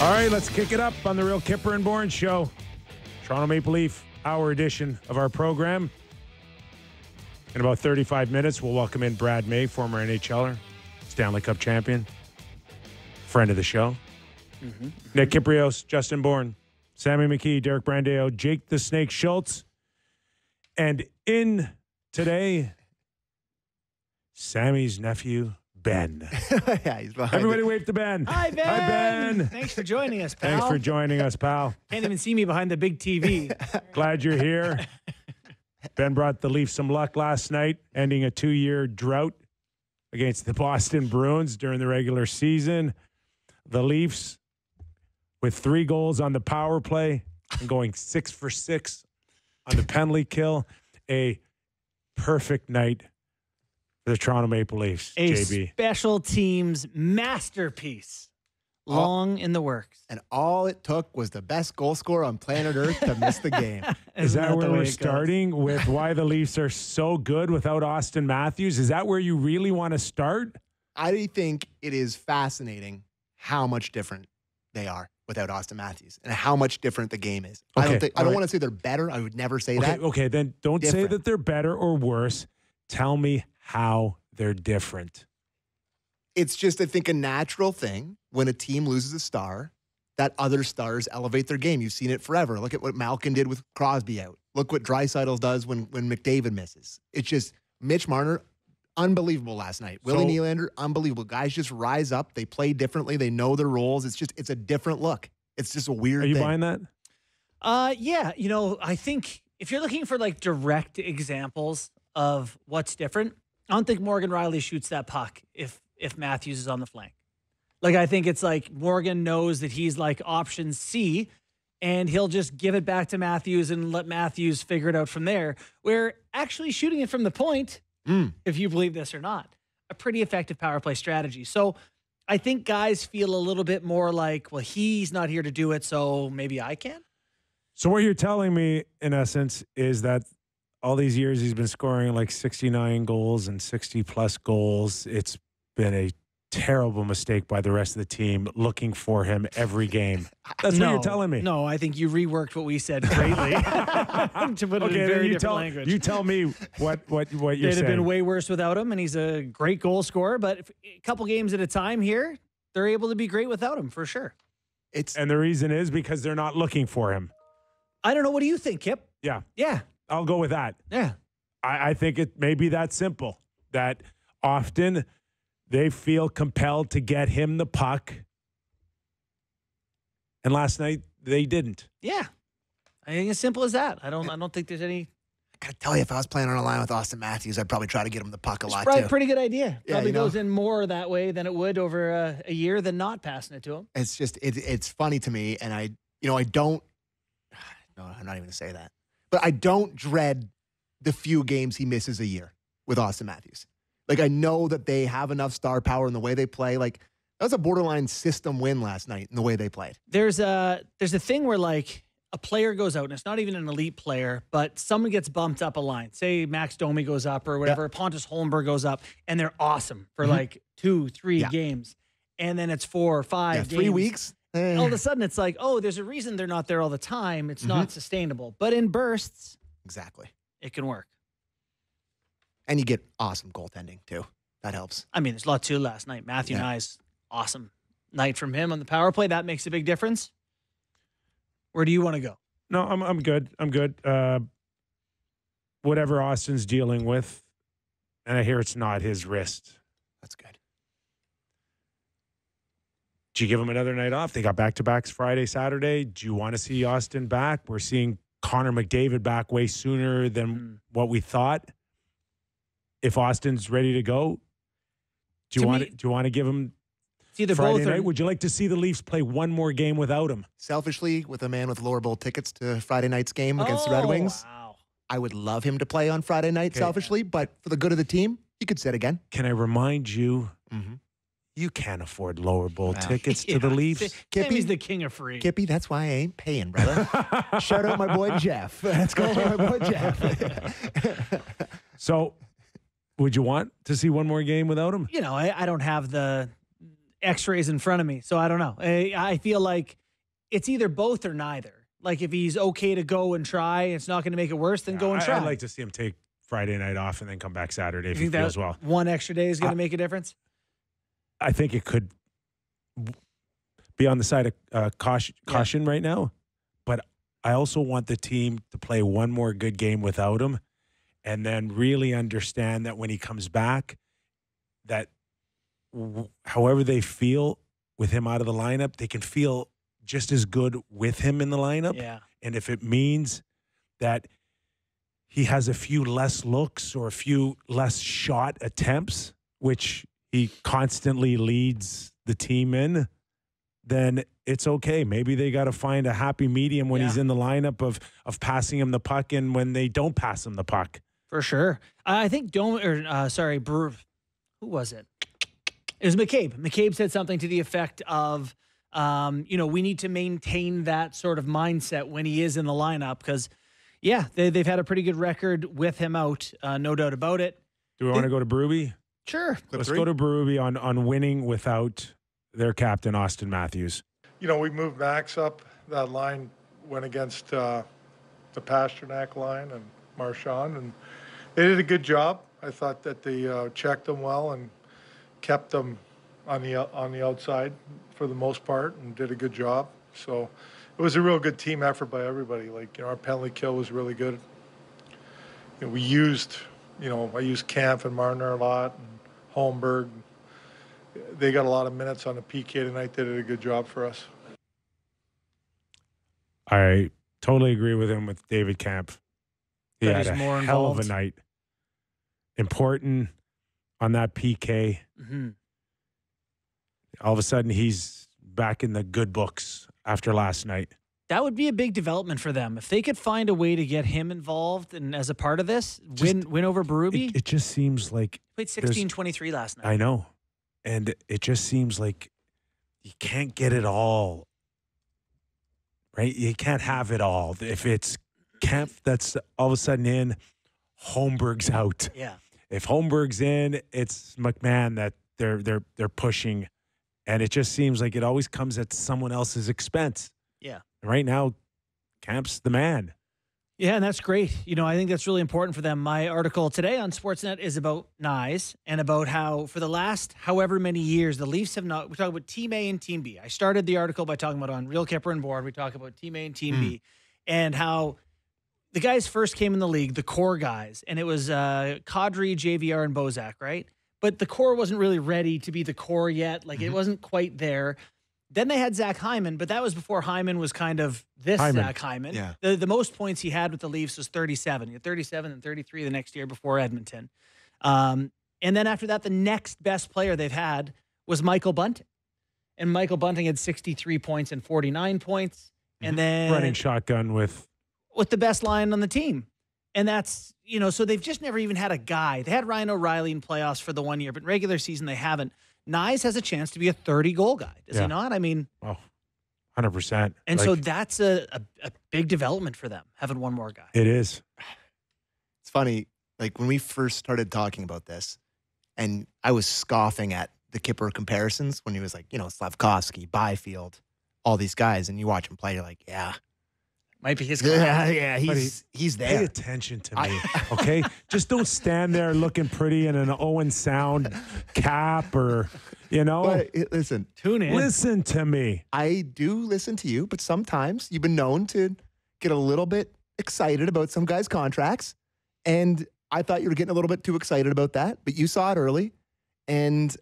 All right, let's kick it up on the Real Kyper and Bourne Show. Toronto Maple Leaf hour edition of our program. In about 35 minutes, we'll welcome in Brad May, former NHLer, Stanley Cup champion, friend of the show. Nick Kypreos, Justin Bourne, Sammy McKee, Derek Brandeo, Jake the Snake Schultz. And in today, Sammy's nephew, Ben. Yeah, he's behind Everybody it. wave to Ben. Hi, Ben. Hi, Ben. Thanks for joining us, pal. Thanks for joining us, pal. Can't even see me behind the big TV. Glad you're here. Ben brought the Leafs some luck last night, ending a 2-year drought against the Boston Bruins during the regular season. The Leafs, with 3 goals on the power play and going 6 for 6 on the penalty kill, a perfect night for the Toronto Maple Leafs, A JB. special teams masterpiece. Long in the works. And all it took was the best goal scorer on planet Earth to miss the game. Is Isn't that where the way we're it goes? starting with why the Leafs are so good without Austin Matthews? Is that where you really want to start? I think it is fascinating how much different they are without Austin Matthews and how much different the game is. I Okay, don't all right. want to say they're better. I would never say Okay, that. okay, then don't say Different. that they're better or worse. Tell me how they're different. It's just, I think, a natural thing when a team loses a star that other stars elevate their game. You've seen it forever. Look at what Malkin did with Crosby out. Look what Draisaitl does when McDavid misses. It's just Mitch Marner, unbelievable last night. Willie Nylander, unbelievable. Guys just rise up. They play differently. They know their roles. It's a different look. It's just a weird Are you thing. buying that? Yeah, I think if you're looking for like direct examples of what's different, I don't think Morgan Riley shoots that puck if Matthews is on the flank. Like, I think it's like Morgan knows that he's like option C, and he'll just give it back to Matthews and let Matthews figure it out from there. Where actually shooting it from the point, if you believe this or not, a pretty effective power play strategy. So I think guys feel a little bit more like, well, he's not here to do it, so maybe I can. So what you're telling me, in essence, is that all these years he's been scoring like 69 goals and 60-plus goals. It's been a terrible mistake by the rest of the team looking for him every game. That's what you're telling me. No, I think you reworked what we said greatly to put it in very different language. You tell me what you're It'd saying. have been way worse without him, and he's a great goal scorer. But a couple games at a time here, they're able to be great without him for sure. And the reason is because they're not looking for him. I don't know. What do you think, Kip? Yeah. Yeah. I'll go with that. Yeah. I think it may be that simple, that often they feel compelled to get him the puck. And last night they didn't. Yeah. I think as simple as that. I don't think there's any. I gotta tell you, if I was playing on a line with Austin Matthews, I'd probably try to get him the puck a lot Probably too. pretty good idea. Yeah, Probably you know. goes in more that way than it would over a year than not passing it to him. It's just it's funny to me, and I don't. No, I'm not even gonna say that. But I don't dread the few games he misses a year with Austin Matthews. Like, I know that they have enough star power in the way they play. Like, that was a borderline system win last night in the way they played. There's a thing where like a player goes out, and it's not even an elite player, but someone gets bumped up a line. Say Max Domi goes up or whatever, Pontus Holmberg goes up, and they're awesome for like 2-3 games. And then it's 4 or 5 games. 3 weeks. All of a sudden, it's like, oh, there's a reason they're not there all the time. It's not sustainable. But in bursts, Exactly. it can work. And you get awesome goaltending, too. That helps. I mean, there's a lot too last night. Matthew Nyes, awesome night from him on the power play. That makes a big difference. Where do you want to go? No, I'm good. I'm good. Whatever Austin's dealing with, and I hear it's not his wrist. That's good. Do you give him another night off? They got back-to-backs Friday, Saturday. Do you want to see Austin back? We're seeing Connor McDavid back way sooner than what we thought. If Austin's ready to go, do you want to give him It's either Friday both or night? Would you like to see the Leafs play one more game without him? Selfishly, with a man with lower bowl tickets to Friday night's game against the Red Wings, Wow. I would love him to play on Friday night, selfishly. But for the good of the team, he could sit again. Can I remind you, you can't afford lower bowl tickets to the Leafs. Kippy's the king of free. Kippy, that's why I ain't paying, brother. Shout out my boy Jeff. Let's go for my boy Jeff. So, would you want to see one more game without him? I don't have the x-rays in front of me, so I don't know. I feel like it's either both or neither. Like, if he's okay to go and try, it's not going to make it worse, then go and try. I'd like to see him take Friday night off and then come back Saturday if he think feels that well. one extra day is going to make a difference? I think it could be on the side of caution right now, but I also want the team to play one more good game without him and then really understand that when he comes back, that however they feel with him out of the lineup, they can feel just as good with him in the lineup. Yeah. And if it means that he has a few less looks or a few less shot attempts, which he constantly leads the team in, then it's okay. Maybe they got to find a happy medium when he's in the lineup of passing him the puck and when they don't pass him the puck. For sure. I think who was it? It was McCabe. McCabe said something to the effect of, we need to maintain that sort of mindset when he is in the lineup because, they've had a pretty good record with him out, no doubt about it. Do we want to go to Berube? Sure. Let's go to Berube on winning without their captain, Austin Matthews. We moved Max up. That line went against the Pasternak line and Marchand, and they did a good job. I thought that they checked them well and kept them on the outside for the most part and did a good job. So it was a real good team effort by everybody. Our penalty kill was really good. We used, I used Kampf and Marner a lot and Holmberg. They got a lot of minutes on the PK tonight. They did a good job for us. I totally agree with him with David Kampf. He had a hell of a night. Important on that PK. Mm-hmm. All of a sudden, he's back in the good books after last night. That would be a big development for them. If they could find a way to get him involved and as a part of this, win over Berube. It just seems like... Played 16-23 last night. I know. And it just seems like you can't get it all, right? You can't have it all. If it's Kempf that's all of a sudden in, Holmberg's out. Yeah. If Holmberg's in, it's McMann that they're pushing. And it just seems like it always comes at someone else's expense. Yeah. And right now, Kemp's the man. Yeah, and that's great. I think that's really important for them. My article today on Sportsnet is about Nyes and about how for the last however many years, the Leafs have not – we talk about Team A and Team B. I started the article by talking about on Real Kyper and Bourne, we talk about Team A and Team B and how the guys first came in the league, the core guys, and it was Kadri, JVR, and Bozak, right? But the core wasn't really ready to be the core yet. It wasn't quite there. Then they had Zach Hyman, but that was before Hyman was kind of Zach Hyman. Yeah. The most points he had with the Leafs was 37. He had 37 and 33 the next year before Edmonton. And then after that, the next best player they've had was Michael Bunting. And Michael Bunting had 63 points and 49 points. And then running shotgun with the best line on the team. And that's, so they've just never even had a guy. They had Ryan O'Reilly in playoffs for the 1 year, but in regular season they haven't. Nyes has a chance to be a 30-goal guy, does he not? I mean, 100%. And so that's a big development for them, having one more guy. It is. It's funny, when we first started talking about this, and I was scoffing at the Kyper comparisons when he was Slavkovsky, Byfield, all these guys, and you watch him play, you're like, yeah. Might be his class. Yeah, he's there. Pay attention to me, okay? Just don't stand there looking pretty in an Owen Sound cap or, But, listen. Tune in. Listen to me. I do listen to you, but sometimes you've been known to get a little bit excited about some guys' contracts. And I thought you were getting a little bit too excited about that, but you saw it early. And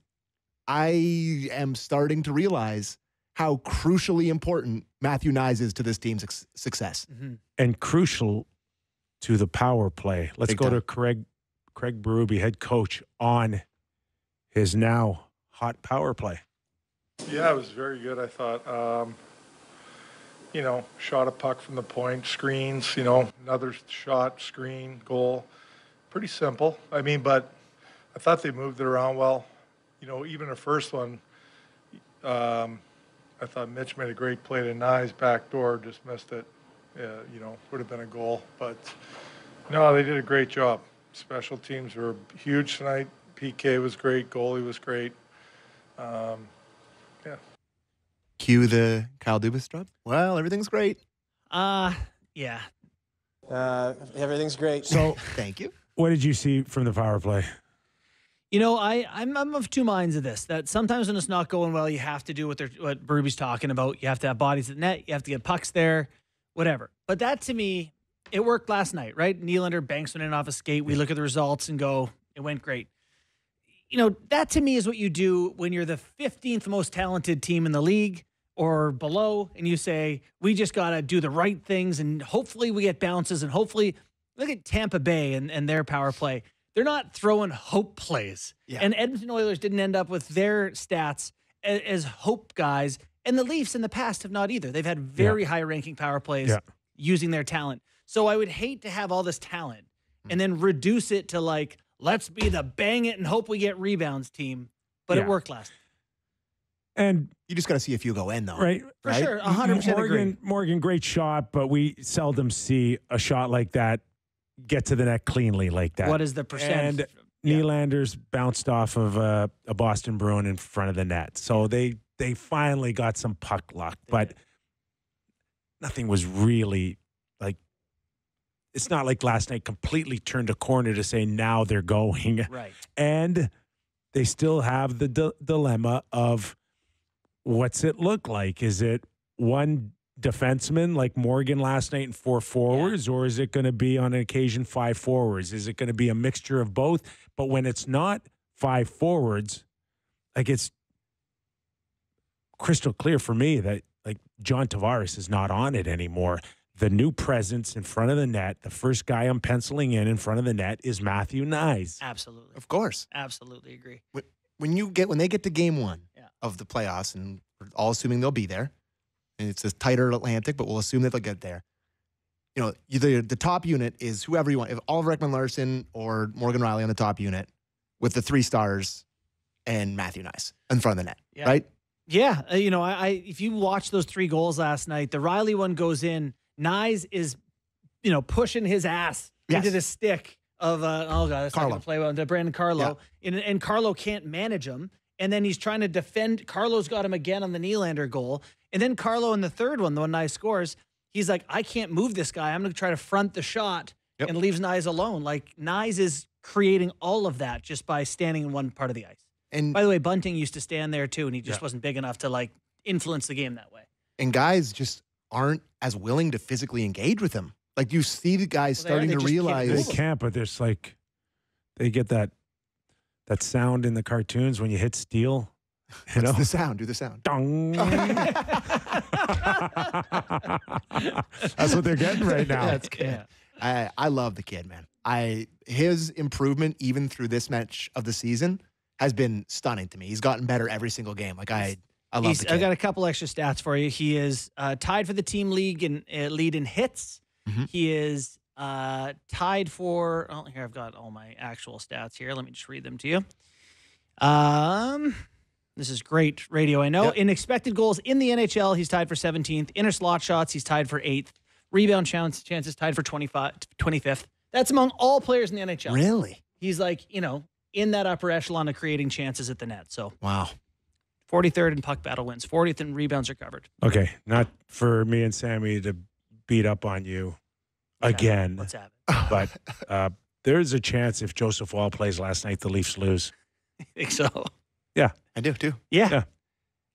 I am starting to realize how crucially important Matthew Nyes is to this team's success. Mm-hmm. And crucial to the power play. Let's Big go time. to Craig Berube, head coach, on his now hot power play. Yeah, it was very good, I thought. Shot a puck from the point, screens, another shot, screen, goal. Pretty simple. But I thought they moved it around well. Even the first one, I thought Mitch made a great play to Nyes back door, just missed it. Would have been a goal. But, no, they did a great job. Special teams were huge tonight. PK was great. Goalie was great. Cue the Kyle Dubas drop. Well, everything's great. Yeah. Everything's great. So, Thank you. what did you see from the power play? You know, I'm of two minds of this. That sometimes when it's not going well, you have to do what Berby's talking about. You have to have bodies at the net. You have to get pucks there, whatever. But that, to me, it worked last night, right? Nylander banks one in off a skate. We look at the results and go, it went great. You know, that to me is what you do when you're the 15th most talented team in the league or below, and you say, we just got to do the right things, and hopefully we get bounces, and hopefully, look at Tampa Bay and their power play. They're not throwing hope plays. Yeah. And Edmonton Oilers didn't end up with their stats as hope guys. And the Leafs in the past have not either. They've had very high-ranking power plays using their talent. So I would hate to have all this talent and then reduce it to like, let's be the bang it and hope we get rebounds team. But it worked last. And you just got to see a few go in, though. Right. For sure. 100% agree. Morgan, great shot, but we seldom see a shot like that get to the net cleanly like that. What is the percent? And Nylander's bounced off of a Boston Bruin in front of the net. So they finally got some puck luck, but nothing was really like, it's not like last night completely turned a corner to say now they're going. Right. And they still have the dilemma of what's it look like? Is it one defenseman like Morgan last night and 4 forwards, or is it going to be on an occasion 5 forwards? Is it going to be a mixture of both? But when it's not 5 forwards, like it's crystal clear for me that like John Tavares is not on it anymore. The new presence in front of the net, the first guy I'm penciling in front of the net is Matthew Nyes. Absolutely. Of course. Absolutely agree. When they get to game 1 of the playoffs, and we're all assuming they'll be there, and it's a tighter Atlantic, but we'll assume that they'll get there. You know, either the top unit is whoever you want. If Oliver Ekman-Larsson or Morgan Rielly on the top unit with the 3 stars and Matthew Nyes in front of the net, right? Yeah. You know, if you watch those 3 goals last night, the Rielly one goes in. Nyes is, you know, pushing his ass into the stick of, that's not going to play well, to Brandon Carlo. Yeah. And Carlo can't manage him. And then he's trying to defend. Carlo's got him again on the Nylander goal. And then Carlo in the third one, the one Nyes scores, he's like, I can't move this guy. I'm going to try to front the shot and leaves Nyes alone. Like, Nyes is creating all of that just by standing in one part of the ice. And by the way, Bunting used to stand there too, and he just wasn't big enough to, like, influence the game that way. And guys just aren't as willing to physically engage with him. Like, you see the guys starting to realize. They can't, but there's like, they get that sound in the cartoons when you hit steel. You know? The sound. Do the sound. Dong. That's what they're getting right now. That's good. Yeah. I love the kid, man. His improvement, even through this match of the season, has been stunning to me. He's gotten better every single game. Like, I love the kid. I got a couple extra stats for you. He is tied for the team lead in hits. Mm-hmm. He is tied for. Oh, here I've got all my actual stats here. Let me just read them to you. This is great radio, I know. Yep. In expected goals in the NHL, he's tied for 17th. Inner slot shots, he's tied for 8th. Rebound chances tied for 25th. That's among all players in the NHL. Really? He's like, you know, in that upper echelon of creating chances at the net. So wow. 43rd in puck battle wins. 40th in rebounds recovered. Okay, not for me and Sammy to beat up on you again. What's happening? But there's a chance if Joseph Wall plays last night, the Leafs lose. I think so. Yeah, I do too. Yeah.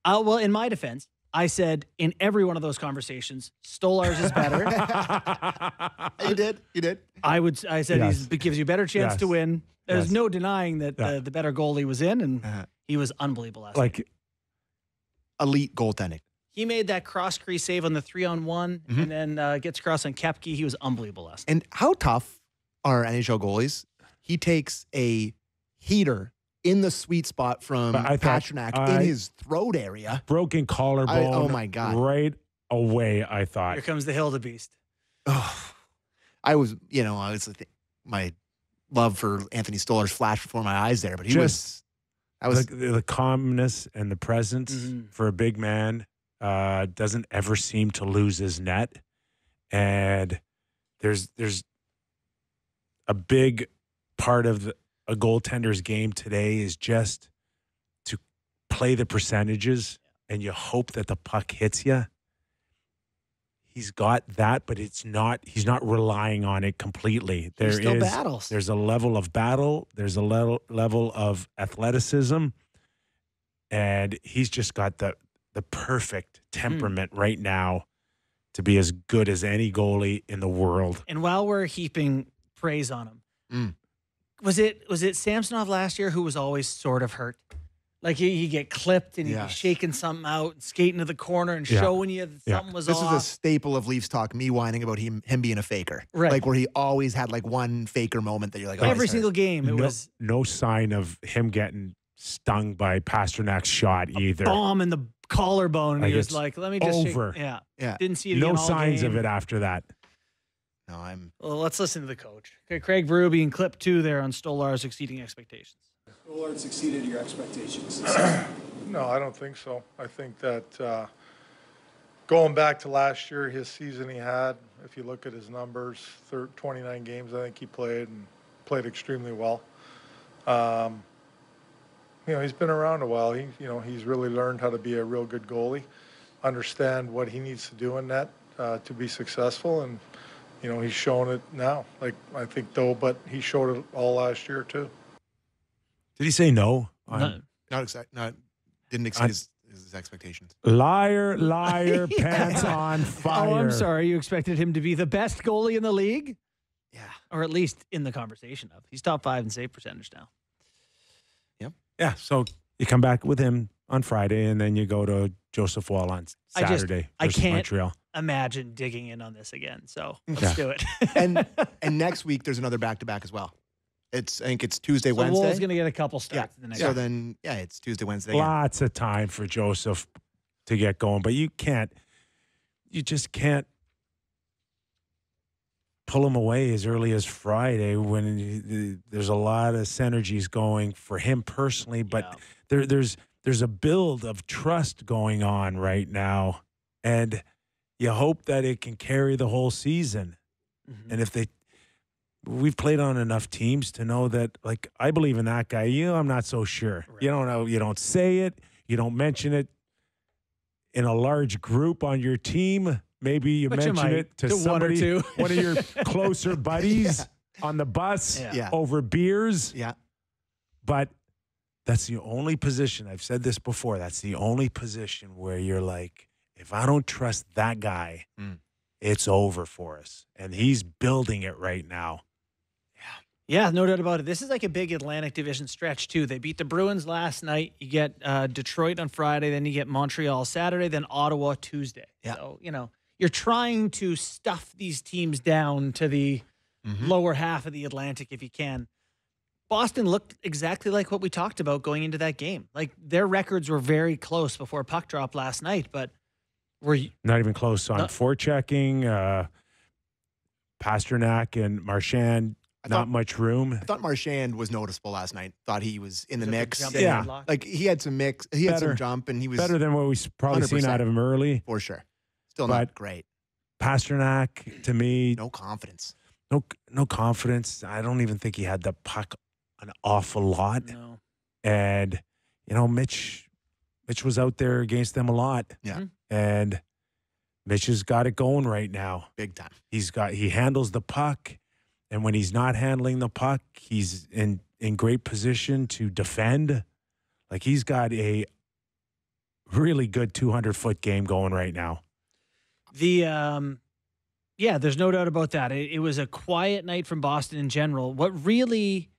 Well, in my defense, I said in every one of those conversations, Stolarz is better. You did. I said he gives you a better chance to win. There's no denying that the better goalie was in, and he was unbelievable last night. Elite goaltending. He made that cross crease save on the 3-on-1, and then gets across on Koepke. He was unbelievable last night. And how tough are NHL goalies? He takes a heater in the sweet spot from Pastrnak in his throat area. Broken collarbone. Oh, my God. Right away, I thought. Here comes the Hildebeest. Oh, my love for Anthony Stolarz flashed before my eyes there, but the calmness and the presence for a big man doesn't ever seem to lose his net. And there's a big part of a goaltender's game today is just to play the percentages and you hope that the puck hits you. He's got that, but he's not relying on it completely. He still battles. There's a level of battle. There's a level of athleticism. And he's just got the perfect temperament right now to be as good as any goalie in the world. And while we're heaping praise on him, was it Samsonov last year who was always sort of hurt? Like you get clipped and he'd be shaking something out and skating to the corner and showing you that something was off. This is a staple of Leafs talk, me whining about him being a faker. Right. Like where he always had like one faker moment that you're like, oh, every single game it was no sign of him getting stung by Pasternak's shot either. Bomb in the collarbone, and like he was like, let me just over. Yeah. Didn't see it no again all signs game. of it after that. No, Well, let's listen to the coach. Okay, Craig Berube in clip 2 there on Stolarz exceeding expectations. Stolarz exceeded your expectations. No, I don't think so. I think that going back to last year, his season he had, if you look at his numbers, 29 games I think he played and played extremely well. He's been around a while. He's really learned how to be a real good goalie, understand what he needs to do in net to be successful, and he's shown it now. Like I think though, but he showed it all last year too. Did he say no? Didn't exceed his expectations. Liar, pants on fire. Oh, I'm sorry. You expected him to be the best goalie in the league? Yeah. Or at least in the conversation of. He's top 5 in save percentage now. Yeah, so you come back with him on Friday, and then you go to Joseph Wall on Saturday versus Montreal. Imagine digging in on this again. So let's do it. and next week there's another back-to-back as well. I think it's Tuesday, Wednesday. Wall's going to get a couple starts in the next So week. then, it's Tuesday, Wednesday. Lots of time for Joseph to get going, but you just can't pull him away as early as Friday when there's a lot of synergies going for him personally, but there's a build of trust going on right now, and you hope that it can carry the whole season. Mm-hmm. And we've played on enough teams to know that, like, I believe in that guy. I'm not so sure. Right. You don't know. You don't say it. You don't mention it in a large group on your team. Maybe you mention it to somebody, one or two. one of your closer buddies on the bus over beers. Yeah. But that's the only position, I've said this before, that's the only position where you're like, if I don't trust that guy, it's over for us. And he's building it right now. Yeah, no doubt about it. This is like a big Atlantic Division stretch, too. They beat the Bruins last night. You get Detroit on Friday, then you get Montreal Saturday, then Ottawa Tuesday. Yeah. So, you're trying to stuff these teams down to the lower half of the Atlantic if you can. Boston looked exactly like what we talked about going into that game. Like, their records were very close before puck drop last night, but were not even close on forechecking. Pasternak and Marchand, not much room. I thought Marchand was noticeable last night. Thought he was in the mix. Yeah. Like he had some mix. He had some jump, and he was better than what we've probably 100%. seen out of him early. For sure. Still not great. Pasternak, to me, no confidence. No confidence. I don't even think he had the puck an awful lot. No. And, Mitch was out there against them a lot. Yeah. And Mitch has got it going right now. Big time. He handles the puck. And when he's not handling the puck, he's in great position to defend. Like, he's got a really good 200-foot game going right now. There's no doubt about that. It was a quiet night from Boston in general. What really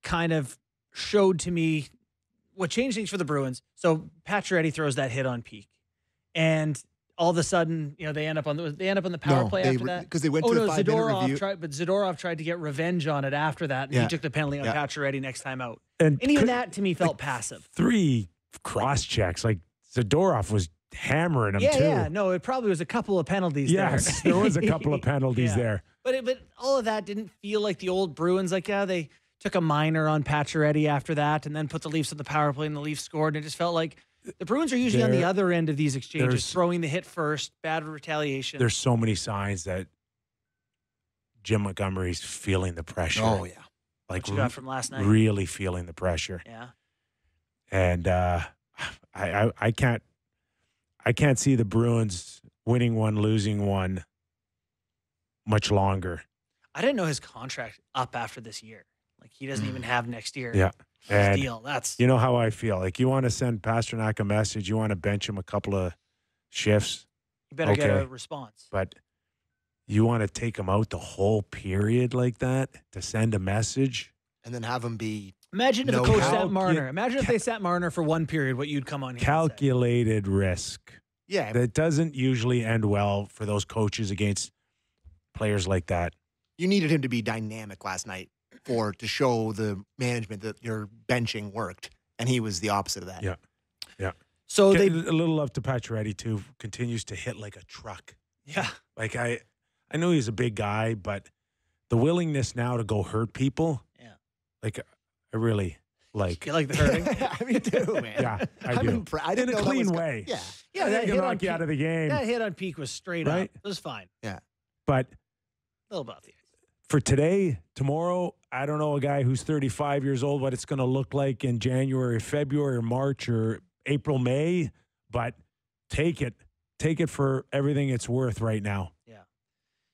kind of showed to me what changed things for the Bruins. So Pacioretty throws that hit on Peak, and all of a sudden, they end up on the power play after that because they went to the 5-minute review. But Zadorov tried to get revenge on it after that, and he took the penalty on Pacioretty next time out. And even that to me felt passive. 3 cross checks, like Zadorov was hammering him too. Yeah, no, it probably was a couple of penalties there. Yes, there was a couple of penalties there. But all of that didn't feel like the old Bruins. Like, they took a minor on Pacioretty after that and then put the Leafs on the power play and the Leafs scored. And it just felt like the Bruins are usually on the other end of these exchanges, throwing the hit first, bad retaliation. There's so many signs that Jim Montgomery's feeling the pressure. Oh, yeah. Like, what you got from last night? Really feeling the pressure. Yeah. And I can't I can't see the Bruins winning one, losing one much longer. I didn't know his contract up after this year. Like, he doesn't even have next year. Yeah. His deal. That's You know how I feel. Like, you want to send Pasternak a message, you want to bench him a couple of shifts, you better get okay. a response. but you want to take him out the whole period like that to send a message? And then have him be Imagine if No a coach calc- sat Marner. Imagine if they sat Marner for one period, what you'd come on here and say. Calculated risk. yeah. That doesn't usually end well for those coaches against players like that. You needed him to be dynamic last night to show the management that your benching worked, and he was the opposite of that. Yeah. So Get they, a little love to Pacioretty, too. Continues to hit like a truck. yeah. Like, I know he's a big guy, but the willingness now to go hurt people, Yeah. like, I really like. You like the hurting? Me too, man. Yeah, I I'm do. I didn't In a know that clean was way. Yeah. Yeah, I that think hit it'll on knock you out Peak- of the game. That hit on Peak was straight Right? up. It was fine. But A little about the ice. for today, tomorrow, I don't know a guy who's 35 years old, what it's going to look like in January, February, or March, or April, May, but take it. Take it for everything it's worth right now.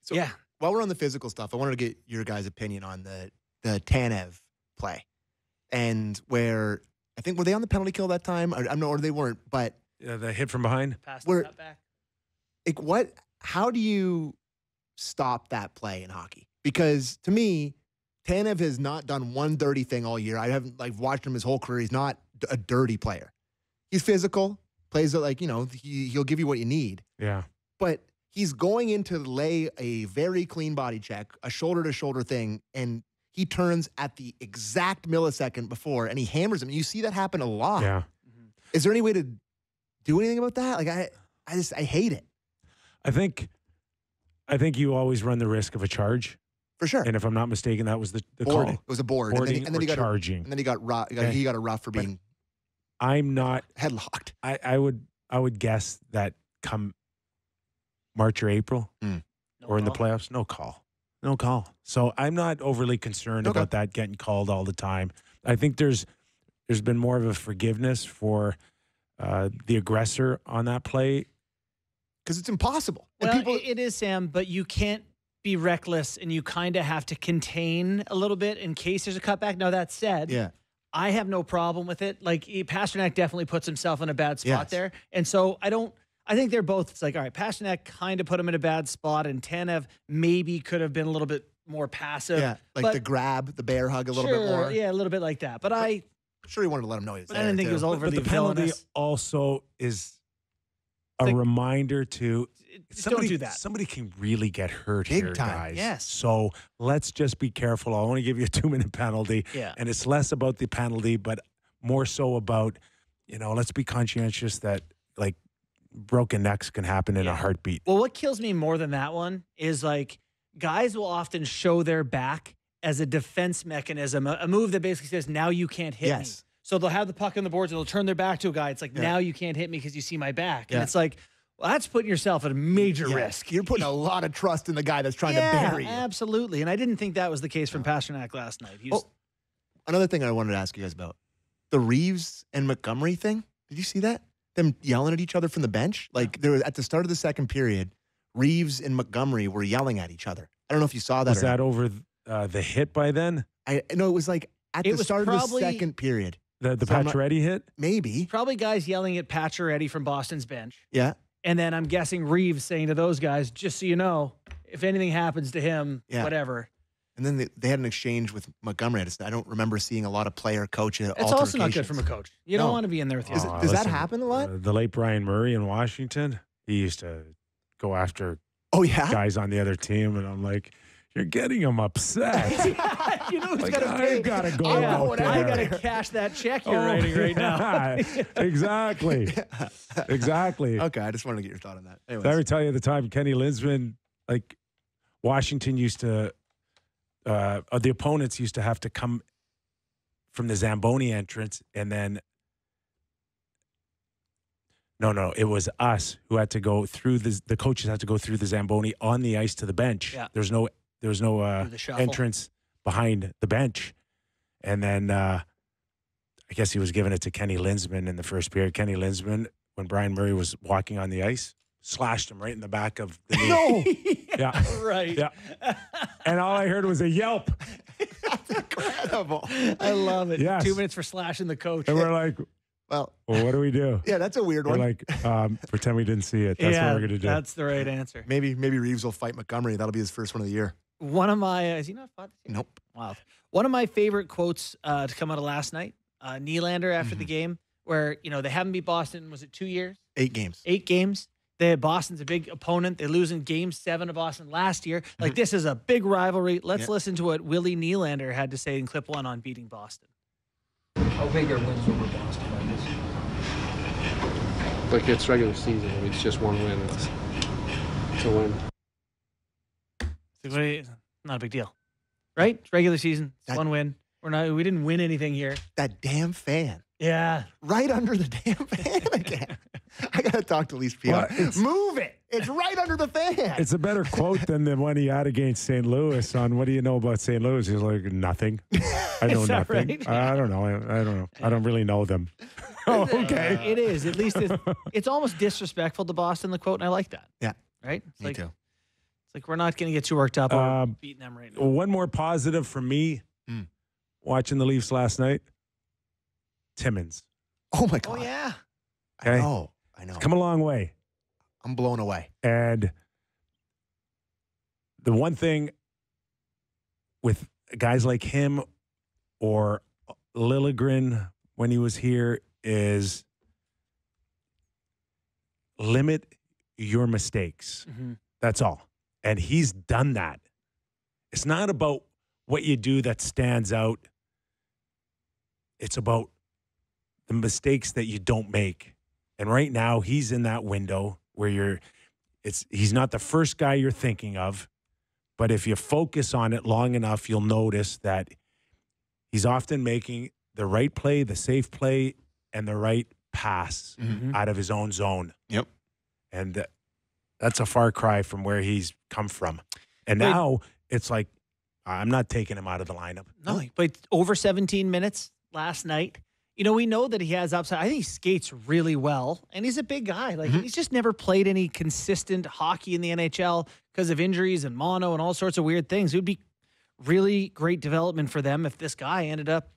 So Yeah. while we're on the physical stuff, I wanted to get your guys' opinion on the Tanev play, and where I think were they on the penalty kill that time? I'm not, or they weren't, but The hit from behind? Pass We're- that back. like what? How do you stop that play in hockey? Because to me, Tanev has not done one dirty thing all year. I haven't watched him his whole career. He's not a dirty player. He's physical, plays it like he'll give you what you need. Yeah. But he's going in to lay a very clean body check, a shoulder-to-shoulder thing, and he turns at the exact millisecond before, and he hammers him. You see that happen a lot. Yeah. Is there any way to do anything about that? Like, I hate it. I think you always run the risk of a charge. For sure. And if I'm not mistaken, that was the board. call. It was a board. Boarding and then or he got charging. and then he got a rough for being I'm not. headlocked. I would guess that come March or April No or in the call. playoffs, no call. So I'm not overly concerned Okay. about that getting called all the time. I think there's been more of a forgiveness for the aggressor on that play. Because it's impossible. And Well, people, it is, Sam, but you can't be reckless, and you kind of have to contain a little bit in case there's a cutback. Now, that said, yeah. I have no problem with it. Like, Pasternak definitely puts himself in a bad spot Yes. there. And so I think they're both, it's like, all right, Pasternak kind of put him in a bad spot, and Tanev maybe could have been a little bit more passive. Yeah. Like but the grab, the bear hug a little sure, bit more. Yeah, a little bit like that. But I Sure, he wanted to let him know he was there. didn't think it was too. overly But the penalty villainous. also is a Like- reminder to Don't do that. Somebody can really get hurt Big here, time, guys. yes. So let's just be careful. I'll only give you a 2-minute penalty. Yeah. And it's less about the penalty, but more so about, let's be conscientious that like broken necks can happen in a heartbeat. Well, what kills me more than that one is like guys will often show their back as a defense mechanism, a move that basically says, now you can't hit me. Yes. So they'll have the puck on the boards and they'll turn their back to a guy. It's like, Yeah. now you can't hit me because you see my back. Yeah. And it's like, well, that's putting yourself at a major Yeah. risk. You're putting a lot of trust in the guy that's trying to Yeah, bury you. absolutely. And I didn't think that was the case from Pasternak last night. He was, Another thing I wanted to ask you guys about the Reeves and Montgomery thing. Did you see that? Them yelling at each other from the bench? Like there was at the start of the second period, Reeves and Montgomery were yelling at each other. I don't know if you saw that. Was or not. that over the hit by then? I know it was like at It the was start of the probably- second period. The So I'm not- Pacioretty hit? Maybe. probably guys yelling at Pacioretty from Boston's bench. Yeah. And then I'm guessing Reeves saying to those guys, just so you know, if anything happens to him, Yeah. whatever. And then they had an exchange with Montgomery. I don't remember seeing a lot of player-coach It's also not good from a coach. You don't No. want to be in there with you. Does that Listen, happen a lot? The late Brian Murray in Washington, he used to go after Oh, yeah? guys on the other team, and I'm like, you're getting him upset. You know who's Like, got to pay? I gotta go I'm out going there. I got to cash that check you're Oh, writing right now. yeah. Exactly. Exactly. Okay, I just wanted to get your thought on that. Anyways. Did I ever tell you the time Kenny Linsman, like Washington used to, the opponents used to have to come from the Zamboni entrance, and then no, it was us who had to go through the coaches had to go through the Zamboni on the ice to the bench. Yeah. There was no Do the shuffle. entrance behind the bench, and then I guess he was giving it to Kenny Linsman in the first period. Kenny Linsman when Brian Murray was walking on the ice, slashed him right in the back of the knee. Yeah. Right. Yeah. And all I heard was a yelp. That's incredible. I love it. Yes. 2 minutes for slashing the coach. And we're like, Well, what do we do? yeah, that's a weird We're one. like, pretend we didn't see it. That's what we're going to do. That's the right answer. Maybe Reeves will fight Montgomery. That'll be his first one of the year. One of my, has he not fought this year? Nope. Wow. One of my favorite quotes to come out of last night, Nylander after the game, where, they haven't beat Boston, was it 2 years? 8 games. 8 games. Boston's a big opponent. They lose in Game 7 of Boston last year. Like, this is a big rivalry. Let's listen to what Willie Nylander had to say in clip 1 on beating Boston. How big are wins over Boston like this? Like, it's regular season. I mean, it's just one win. It's a win. Not a big deal, right? It's regular season. It's That- one win. We didn't win anything here. That damn fan. Yeah. Right under the damn fan again. I got to talk to Leafs PR. Well, Move it. It's right under the fan. It's a better quote than the one he had against St. Louis on what do you know about St. Louis? He's like, nothing. I know Is that nothing. right? I don't know. I don't know. I don't really know them. Oh, okay. It is. At least it's almost disrespectful to Boston, the quote, and I like that. Yeah. Right? It's Me like, too. It's like we're not going to get too worked up or beating them right now. One more positive from me watching the Leafs last night. Timmins. Oh, my Oh, God. yeah. Okay. I know. Come a long way. I'm blown away. And the one thing with guys like him or Liljegren when he was here is limit your mistakes. Mm-hmm. That's all. And he's done that. It's not about what you do that stands out. It's about the mistakes that you don't make. And right now he's in that window where he's not the first guy you're thinking of, but if you focus on it long enough, you'll notice that he's often making the right play, the safe play, and the right pass out of his own zone. Yep. And that's a far cry from where he's come from. And now it's like, I'm not taking him out of the lineup. No, he played over 17 minutes last night. We know that he has upside. I think he skates really well, and he's a big guy. Like, he's just never played any consistent hockey in the NHL because of injuries and mono and all sorts of weird things. It would be really great development for them if this guy ended up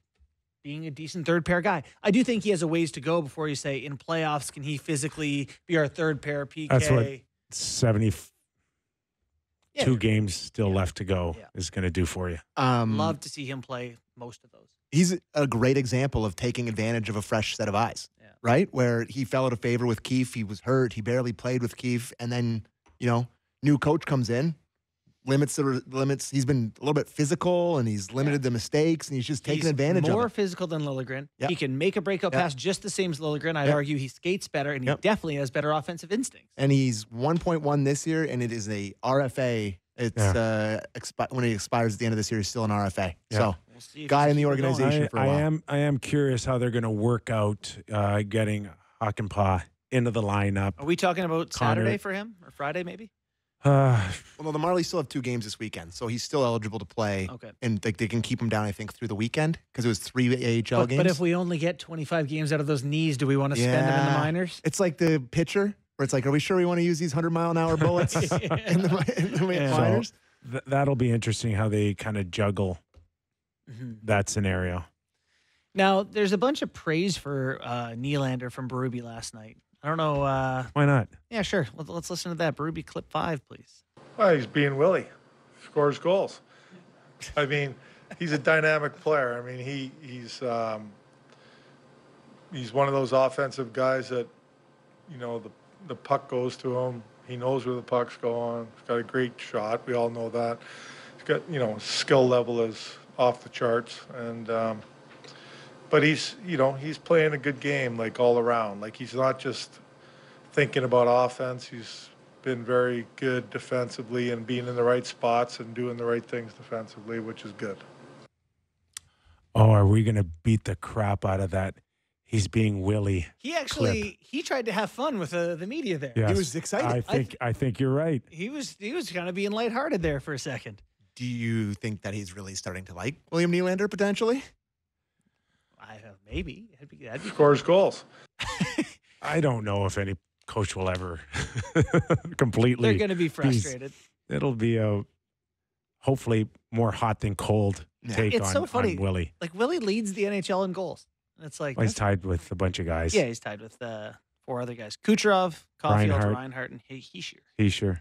being a decent third pair guy. I do think he has a ways to go before you say in playoffs, can he physically be our third pair PK? That's what 72 games still left to go is going to do for you. Love to see him play most of those. He's a great example of taking advantage of a fresh set of eyes, right? Where he fell out of favor with Keefe. He was hurt. He barely played with Keefe. And then, new coach comes in, limits. He's been a little bit physical, and he's limited the mistakes, and he's just taking advantage of it. More physical than Liljegren. Yep. He can make a breakout pass just the same as Liljegren. I'd argue he skates better, and he definitely has better offensive instincts. And he's 1.1 this year, and it is a RFA. It's when he expires at the end of this year, he's still an RFA. Yeah. So, We'll see if guy he in the keeps it going. organization for a while. I am curious how they're going to work out getting Hakanpää into the lineup. Are we talking about Connor. Saturday for him or Friday maybe? Well, no, the Marlies still have 2 games this weekend, so he's still eligible to play. Okay. And they can keep him down, I think, through the weekend because it was 3 AHL games. But if we only get 25 games out of those knees, do we want to spend them in the minors? It's like the pitcher where it's like, are we sure we want to use these 100-mile-an-hour bullets in the minors? That'll be interesting how they kind of juggle that scenario. Now, there's a bunch of praise for Nylander from Berube last night. I don't know. Why not? Yeah, sure. Let's listen to that. Berube clip 5, please. Well, he's being Willie. Scores goals. I mean, he's a dynamic player. I mean, he's one of those offensive guys that, the puck goes to him. He knows where the puck's going. He's got a great shot. We all know that. He's got, skill level is off the charts. And, but he's playing a good game, like, all around. Like, he's not just thinking about offense. He's been very good defensively and being in the right spots and doing the right things defensively, which is good. Oh, are we going to beat the crap out of that? He's being Willie. He actually he tried to have fun with the media there. Yes. He was excited. I think you're right. He was kind of being lighthearted there for a second. Do you think that he's really starting to like William Nylander potentially? Maybe that'd be Scores goals. I don't know if any coach will ever completely. They're going to be frustrated. It'll be a hopefully more hot than cold take It's so funny. on Willie. Like, Willie leads the NHL in goals. And it's like, Well, he's tied with a bunch of guys. yeah, he's tied with 4 other guys: Kucherov, Caulfield, Reinhart, and Heischer.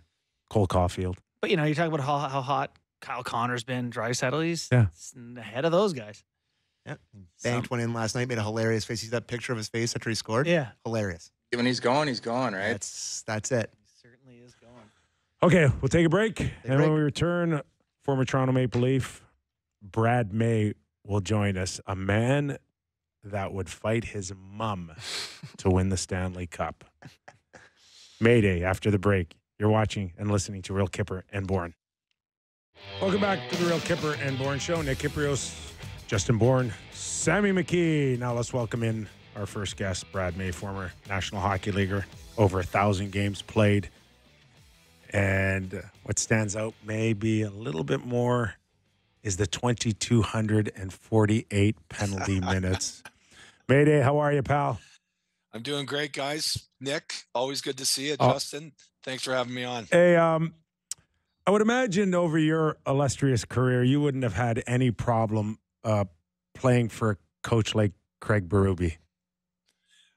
Cole Caulfield. But, you're talking about how hot Kyle Connor's been, Draisaitl. He's ahead of those guys. Yeah. Banked one in last night, made a hilarious face. He's that picture of his face after he scored. Yeah. Hilarious. When he's going, right? That's it. He certainly is going. Okay, we'll take a break. And when we return, former Toronto Maple Leaf Brad May will join us, a man that would fight his mum to win the Stanley Cup. Mayday after the break. You're watching and listening to Real Kyper and Bourne. Welcome back to the Real Kyper and Bourne Show. Nick Kypreos, Justin Bourne, Sammy McKee. Now let's welcome in our first guest, Brad May, former National Hockey Leaguer, over 1,000 games played. And what stands out maybe a little bit more is the 2,248 penalty minutes. Mayday, how are you, pal? I'm doing great, guys. Nick, always good to see you. Justin, thanks for having me on. Hey, I would imagine over your illustrious career, you wouldn't have had any problem playing for a coach like Craig Berube.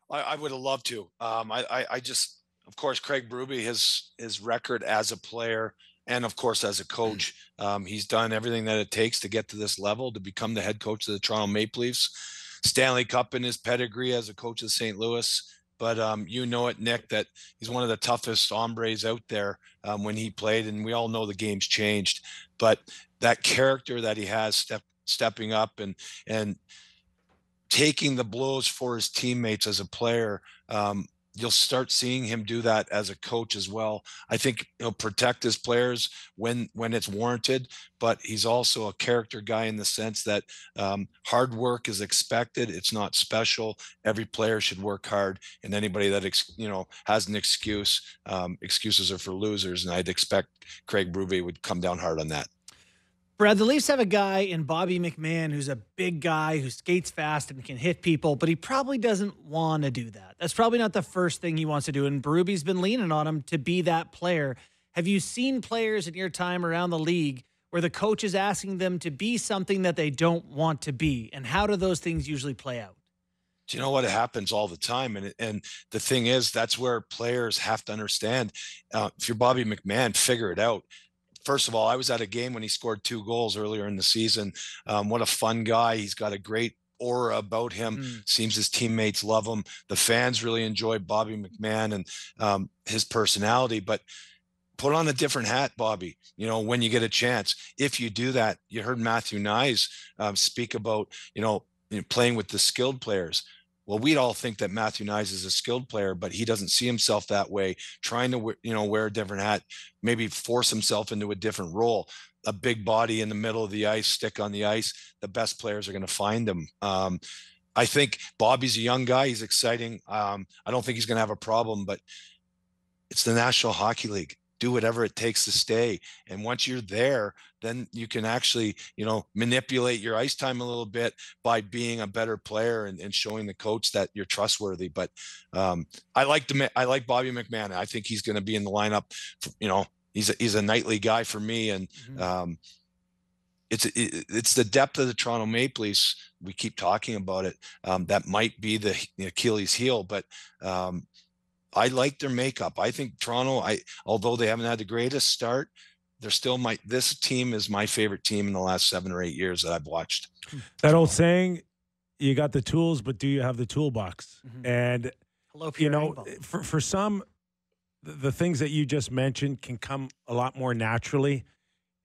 I would have loved to. I just, of course, Craig Berube, his record as a player and, of course, as a coach, he's done everything that it takes to get to this level, to become the head coach of the Toronto Maple Leafs. Stanley Cup in his pedigree as a coach of St. Louis. But you know it, Nick, that he's one of the toughest hombres out there when he played, and we all know the game's changed. But that character that he has, stepping up and taking the blows for his teammates as a player, you'll start seeing him do that as a coach as well. I think he'll protect his players when it's warranted, but he's also a character guy in the sense that hard work is expected. It's not special. Every player should work hard, and anybody that has an excuse, excuses are for losers. And I'd expect Craig Berube would come down hard on that. Brad, the Leafs have a guy in Bobby McMann who's a big guy who skates fast and can hit people, but he probably doesn't want to do that. That's probably not the first thing he wants to do, and Berube's been leaning on him to be that player. Have you seen players in your time around the league where the coach is asking them to be something that they don't want to be, and how do those things usually play out? Do you know what? It happens all the time. And the thing is, that's where players have to understand. If you're Bobby McMann, figure it out. First of all, I was at a game when he scored 2 goals earlier in the season. What a fun guy. He's got a great aura about him. Seems his teammates love him. The fans really enjoy Bobby McMann and his personality. But put on a different hat, Bobby, when you get a chance. If you do that, you heard Matthew Nyes speak about, playing with the skilled players. Well, we'd all think that Matthew Nyes is a skilled player, but he doesn't see himself that way, trying to, wear a different hat, maybe force himself into a different role. A big body in the middle of the ice, stick on the ice, the best players are going to find him. I think Bobby's a young guy. He's exciting. I don't think he's going to have a problem, but it's the National Hockey League. Do whatever it takes to stay. And once you're there, then you can actually, manipulate your ice time a little bit by being a better player and showing the coach that you're trustworthy. But I like Bobby McMann. I think he's going to be in the lineup. He's a nightly guy for me. And it's the depth of the Toronto Maple Leafs. We keep talking about it. That might be the Achilles heel, but I like their makeup. I think Toronto, although they haven't had the greatest start, they're still this team is my favorite team in the last 7 or 8 years that I've watched. That old saying, you got the tools, but do you have the toolbox? And, for some, the things that you just mentioned can come a lot more naturally.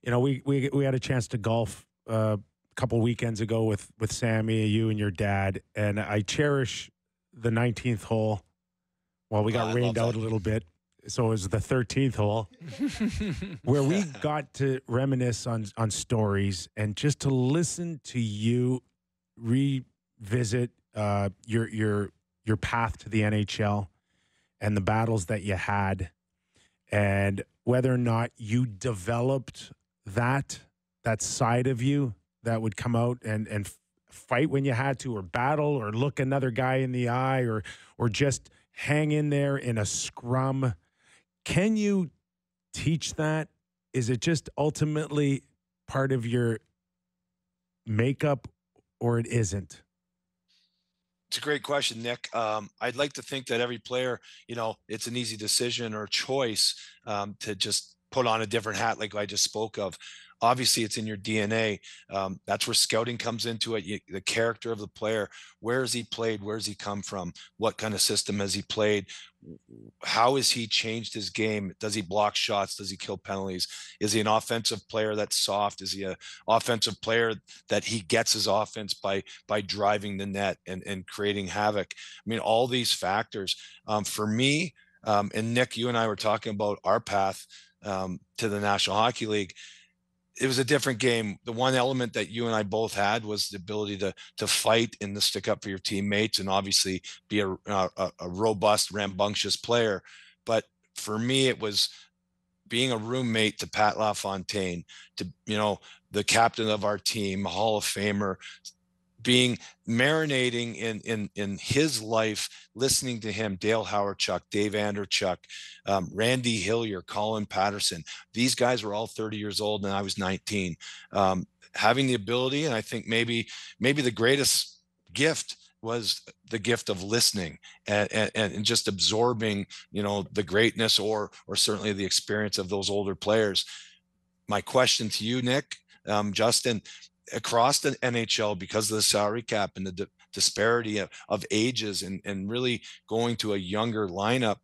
We had a chance to golf a couple weekends ago with Sammy, you and your dad, and I cherish the 19th hole. Well, we got rained out a little bit, so it was the 13th hole where we got to reminisce on stories and just to listen to you revisit your path to the NHL and the battles that you had, and whether or not you developed that side of you that would come out and fight when you had to, or battle, or look another guy in the eye, or just hang in there in a scrum. Can you teach that? Is it just ultimately part of your makeup, or it isn't? It's a great question, Nick. I'd like to think that every player, it's an easy decision or choice to just put on a different hat, like I just spoke of. Obviously, it's in your DNA. That's where scouting comes into it. The character of the player. Where has he played? Where has he come from? What kind of system has he played? How has he changed his game? Does he block shots? Does he kill penalties? Is he an offensive player that's soft? Is he an offensive player that he gets his offense by driving the net and creating havoc? I mean, all these factors. For me, and Nick, you and I were talking about our path to the National Hockey League. It was a different game. The one element that you and I both had was the ability to fight and to stick up for your teammates, and obviously be a robust, rambunctious player. But for me, it was being a roommate to Pat LaFontaine, to the captain of our team, a Hall of Famer, marinating in his life, listening to him, Dale Hawerchuk, Dave Anderchuk, Randy Hillier, Colin Patterson. These guys were all 30 years old and I was 19. Having the ability, and I think maybe the greatest gift was the gift of listening and just absorbing, the greatness or certainly the experience of those older players. My question to you, Nick, Justin, across the NHL, because of the salary cap and the disparity of ages and really going to a younger lineup,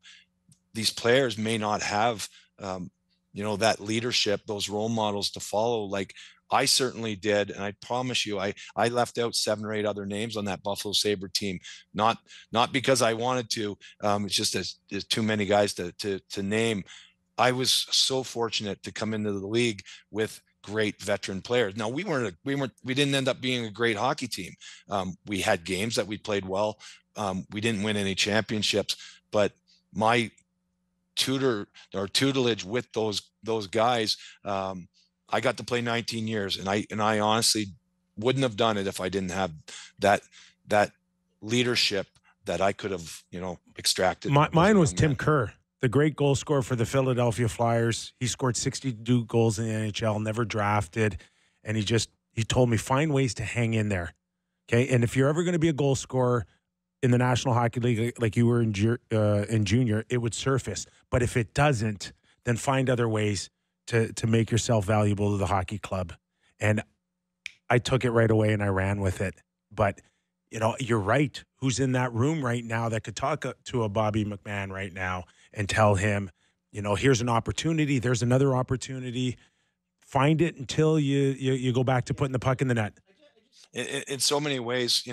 these players may not have, that leadership, those role models to follow. Like I certainly did. And I promise you, I left out 7 or 8 other names on that Buffalo Sabre team, not because I wanted to, it's just there's too many guys to name. I was so fortunate to come into the league with great veteran players. Now we didn't end up being a great hockey team. We had games that we played well. We didn't win any championships, but my tutelage with those guys, I got to play 19 years, and I honestly wouldn't have done it if I didn't have that leadership that I could have, extracted. Mine was Tim Kerr, the great goal scorer for the Philadelphia Flyers. He scored 62 goals in the NHL, never drafted. And he told me, find ways to hang in there. Okay. And if you're ever going to be a goal scorer in the National Hockey League, like you were in junior, it would surface. But if it doesn't, then find other ways to make yourself valuable to the hockey club. And I took it right away and I ran with it. But, you're right. Who's in that room right now that could talk to a Bobby McMann right now and tell him, here's an opportunity, there's another opportunity. Find it until you go back to putting the puck in the net. In so many ways,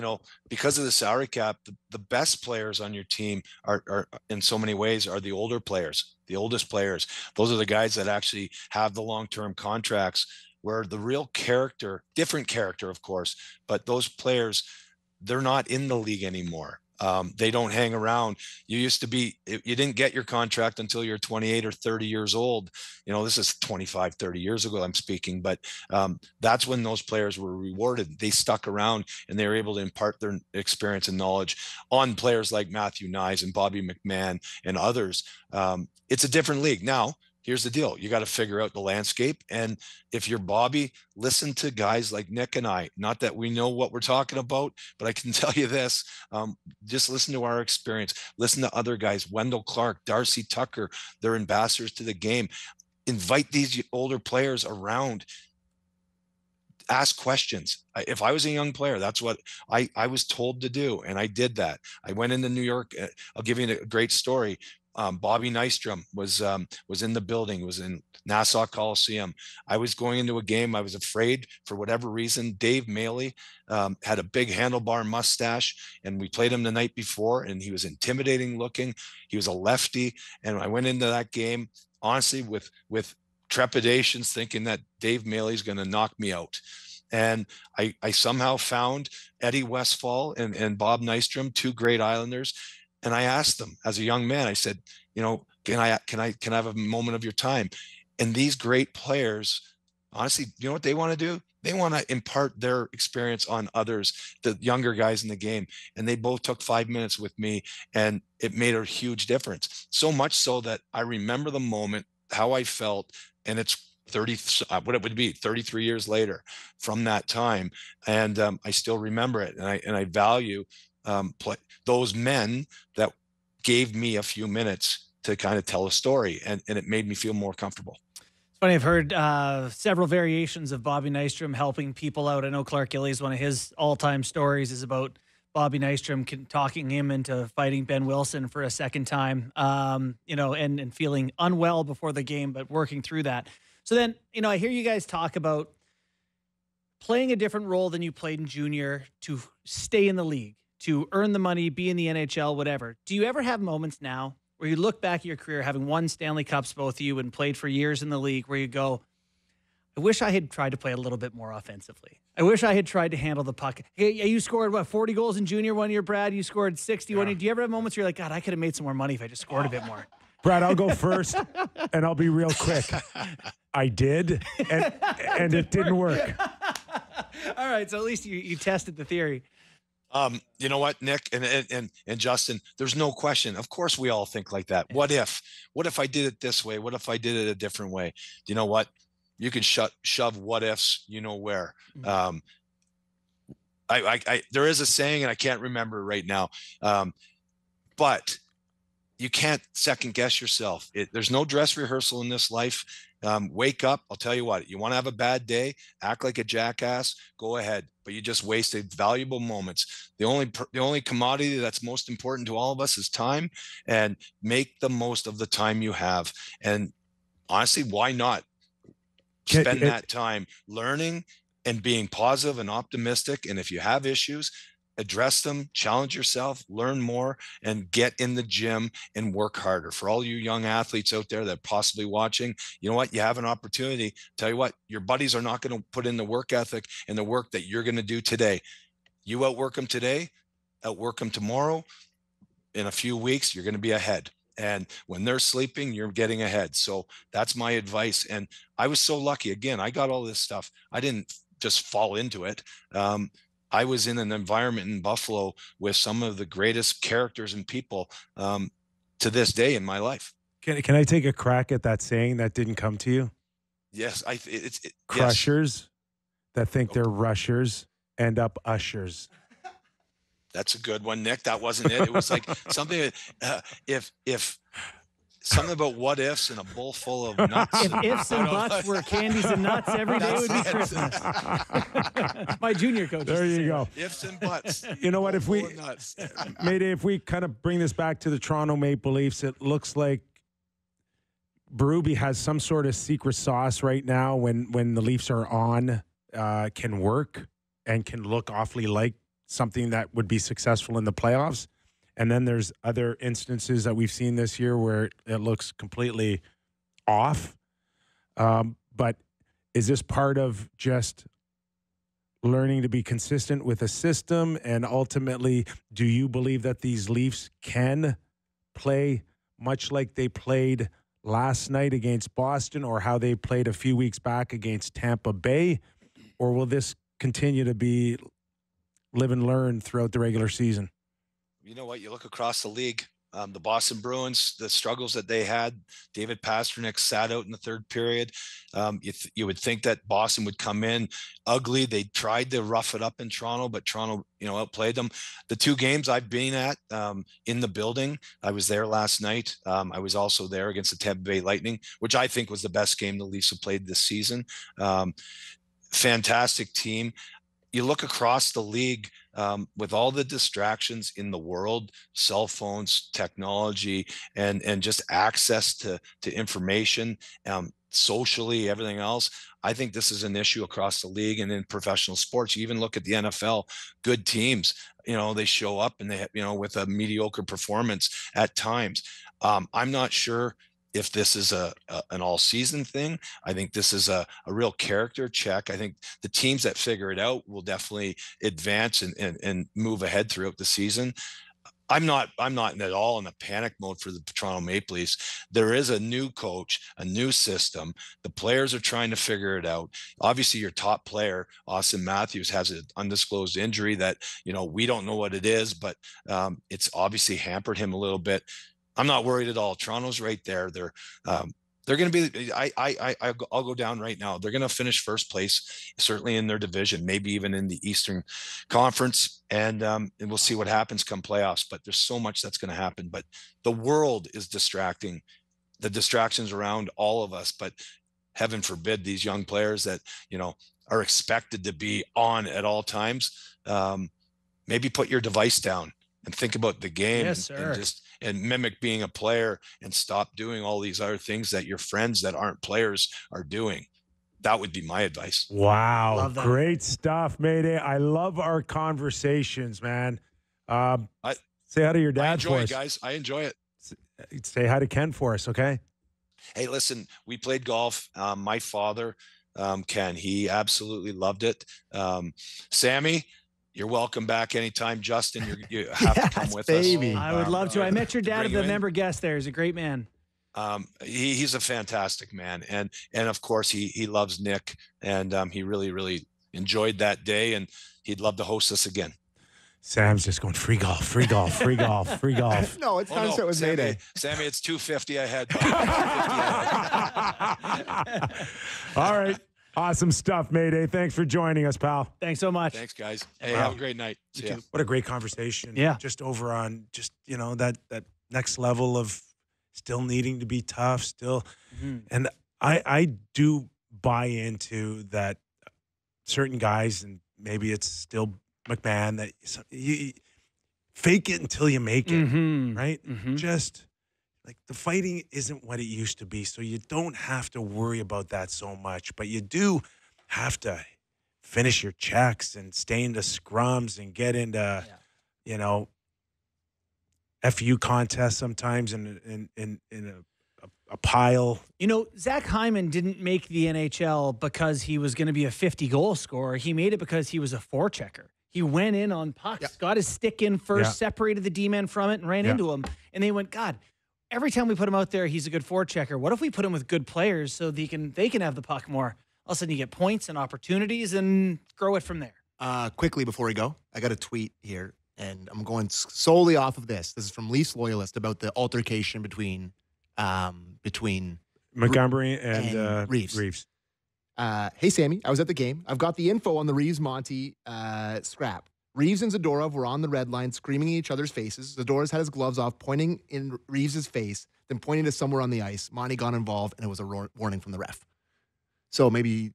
because of the salary cap, the best players on your team are in so many ways are the older players, the oldest players. Those are the guys that actually have the long-term contracts, where the real character, different character, of course, but those players, they're not in the league anymore. They don't hang around. You used to be, you didn't get your contract until you're 28 or 30 years old. This is 25, 30 years ago I'm speaking, but that's when those players were rewarded. They stuck around and they were able to impart their experience and knowledge on players like Matthew Nyes and Bobby McMann and others. It's a different league. Now, here's the deal. You got to figure out the landscape. And if you're Bobby, listen to guys like Nick and I. Not that we know what we're talking about, but I can tell you this. Just listen to our experience. Listen to other guys, Wendell Clark, Darcy Tucker. They're ambassadors to the game. Invite these older players around. Ask questions. If I was a young player, that's what I was told to do. And I did that. I went into New York. I'll give you a great story. Bobby Nystrom was in the building, was in Nassau Coliseum. I was going into a game. I was afraid for whatever reason. Dave Maley had a big handlebar mustache, and we played him the night before, and he was intimidating looking. He was a lefty. And I went into that game, honestly, with trepidations, thinking that Dave Maley's going to knock me out. And I somehow found Eddie Westfall and Bob Nystrom, 2 great Islanders. And I asked them as a young man, I said, can I have a moment of your time? And these great players, honestly, you know what they want to do? They want to impart their experience on others, the younger guys in the game. And they both took 5 minutes with me, and it made a huge difference. So much so that I remember the moment, how I felt, and it's 30, what it would be 33 years later from that time. And I still remember it. And I value those men that gave me a few minutes to kind of tell a story, and it made me feel more comfortable. It's funny, I've heard several variations of Bobby Nystrom helping people out. I know Clark Gillies, one of his all-time stories is about Bobby Nystrom talking him into fighting Ben Wilson for a second time, and feeling unwell before the game, but working through that. So then, I hear you guys talk about playing a different role than you played in junior to stay in the league, to earn the money, be in the NHL, whatever. Do you ever have moments now where you look back at your career, having won Stanley Cups, both of you, and played for years in the league, where you go, I wish I had tried to play a little bit more offensively. I wish I had tried to handle the puck. Hey, you scored, 40 goals in junior one year, Brad? You scored 60 one year. Do you ever have moments where you're like, God, I could have made some more money if I just scored a bit more? Brad, I'll go first, and I'll be real quick. I did, and it didn't work. All right, so at least you tested the theory. You know what, Nick and Justin, there's no question. Of course, we all think like that. What if I did it this way? What if I did it a different way? You know what? You can shove what ifs, where. There is a saying, and I can't remember right now. But you can't second guess yourself. There's no dress rehearsal in this life. Wake up. I'll tell you what, you want to have a bad day, act like a jackass, go ahead. But you just wasted valuable moments. The only commodity that's most important to all of us is time, and make the most of the time you have. And honestly, why not spend that time learning and being positive and optimistic? And if you have issues, address them, challenge yourself, learn more, and get in the gym and work harder. For all you young athletes out there that are possibly watching, you know what? You have an opportunity. Tell you what, your buddies are not going to put in the work ethic and the work that you're going to do today. You outwork them today, outwork them tomorrow. In a few weeks, you're going to be ahead. And when they're sleeping, you're getting ahead. So that's my advice. And I was so lucky. Again, I got all this stuff. I didn't just fall into it. I was in an environment in Buffalo with some of the greatest characters and people to this day in my life. Can I take a crack at that saying that didn't come to you? Yes, crushers that think they're rushers end up ushers. That's a good one, Nick. That wasn't it. It was like something. If something about what ifs and a bowl full of nuts. If ifs and buts were candies and nuts, every day would be Christmas. My junior coach. There you go. Ifs and buts. You know what? If we kind of bring this back to the Toronto Maple Leafs, it looks like Berube has some sort of secret sauce right now when the Leafs are on, can work and can look awfully like something that would be successful in the playoffs. And then there's other instances that we've seen this year where it looks completely off. But is this part of just learning to be consistent with a system? And ultimately, do you believe that these Leafs can play much like they played last night against Boston, or how they played a few weeks back against Tampa Bay? Or will this continue to be live and learn throughout the regular season? You know what? You look across the league, the Boston Bruins, the struggles that they had. David Pastrnak sat out in the third period. You would think that Boston would come in ugly. They tried to rough it up in Toronto, but Toronto, outplayed them. The two games I've been at in the building, I was there last night. I was also there against the Tampa Bay Lightning, which I think was the best game the Leafs have played this season. Fantastic team. You look across the league, with all the distractions in the world, cell phones, technology, and just access to information, socially, everything else. I think this is an issue across the league and in professional sports. You even look at the NFL, good teams, they show up and they, with a mediocre performance at times. I'm not sure if this is an all-season thing. I think this is a real character check. I think the teams that figure it out will definitely advance and move ahead throughout the season. I'm not at all in a panic mode for the Toronto Maple Leafs. There is a new coach, a new system. The players are trying to figure it out. Obviously, your top player, Austin Matthews, has an undisclosed injury that, we don't know what it is, but it's obviously hampered him a little bit. I'm not worried at all. Toronto's right there. They're going to be, I'll go down right now. They're going to finish first place, certainly in their division, maybe even in the Eastern Conference. And we'll see what happens come playoffs. But there's so much that's going to happen. But the world is distracting. The distractions around all of us. But heaven forbid these young players that, are expected to be on at all times. Maybe put your device down and think about the game. Yes, sir. And mimic being a player and stop doing all these other things that your friends that aren't players are doing. That would be my advice. Wow. Great stuff, Mayday. I love our conversations, man. Say hi to your dad. I enjoy it, guys. I enjoy it. Say hi to Ken for us, okay? Hey, listen, we played golf. My father, Ken, he absolutely loved it. Sammy, you're welcome back anytime. Justin, you have to come with us. I would love to. I met your dad as a member guest there. He's a great man. He's a fantastic man. And of course, he loves Nick. And he really, really enjoyed that day. And he'd love to host us again. Sam's just going free golf, free golf, free golf, free golf. No, it's time to start with Mayday. Sammy, it's 250 ahead. All right. Awesome stuff, Mayday. Thanks for joining us, pal. Thanks so much. Thanks, guys. Hey, have a great night. See ya. What a great conversation. Yeah. Just over on that next level of still needing to be tough, still. Mm-hmm. And I do buy into that certain guys, and maybe it's still McMann, that you fake it until you make it, right? Mm-hmm. Just like the fighting isn't what it used to be, so you don't have to worry about that so much, but you do have to finish your checks and stay into scrums and get into, FU contests sometimes in a pile. Zach Hyman didn't make the NHL because he was going to be a 50-goal scorer. He made it because he was a forechecker. He went in on pucks, got his stick in first, separated the D-man from it, and ran into him. And they went, God, every time we put him out there, he's a good forechecker. What if we put him with good players so they can have the puck more? All of a sudden, you get points and opportunities and grow it from there. Quickly before we go, I got a tweet here, and I'm going solely off of this. This is from Leafs Loyalist about the altercation between Montgomery and Reeves. Hey, Sammy, I was at the game. I've got the info on the Reeves-Monty scrap. Reeves and Zadorov were on the red line screaming in each other's faces. Zadorov's had his gloves off, pointing in Reeves' face, then pointing to somewhere on the ice. Monty got involved, and it was a warning from the ref. So maybe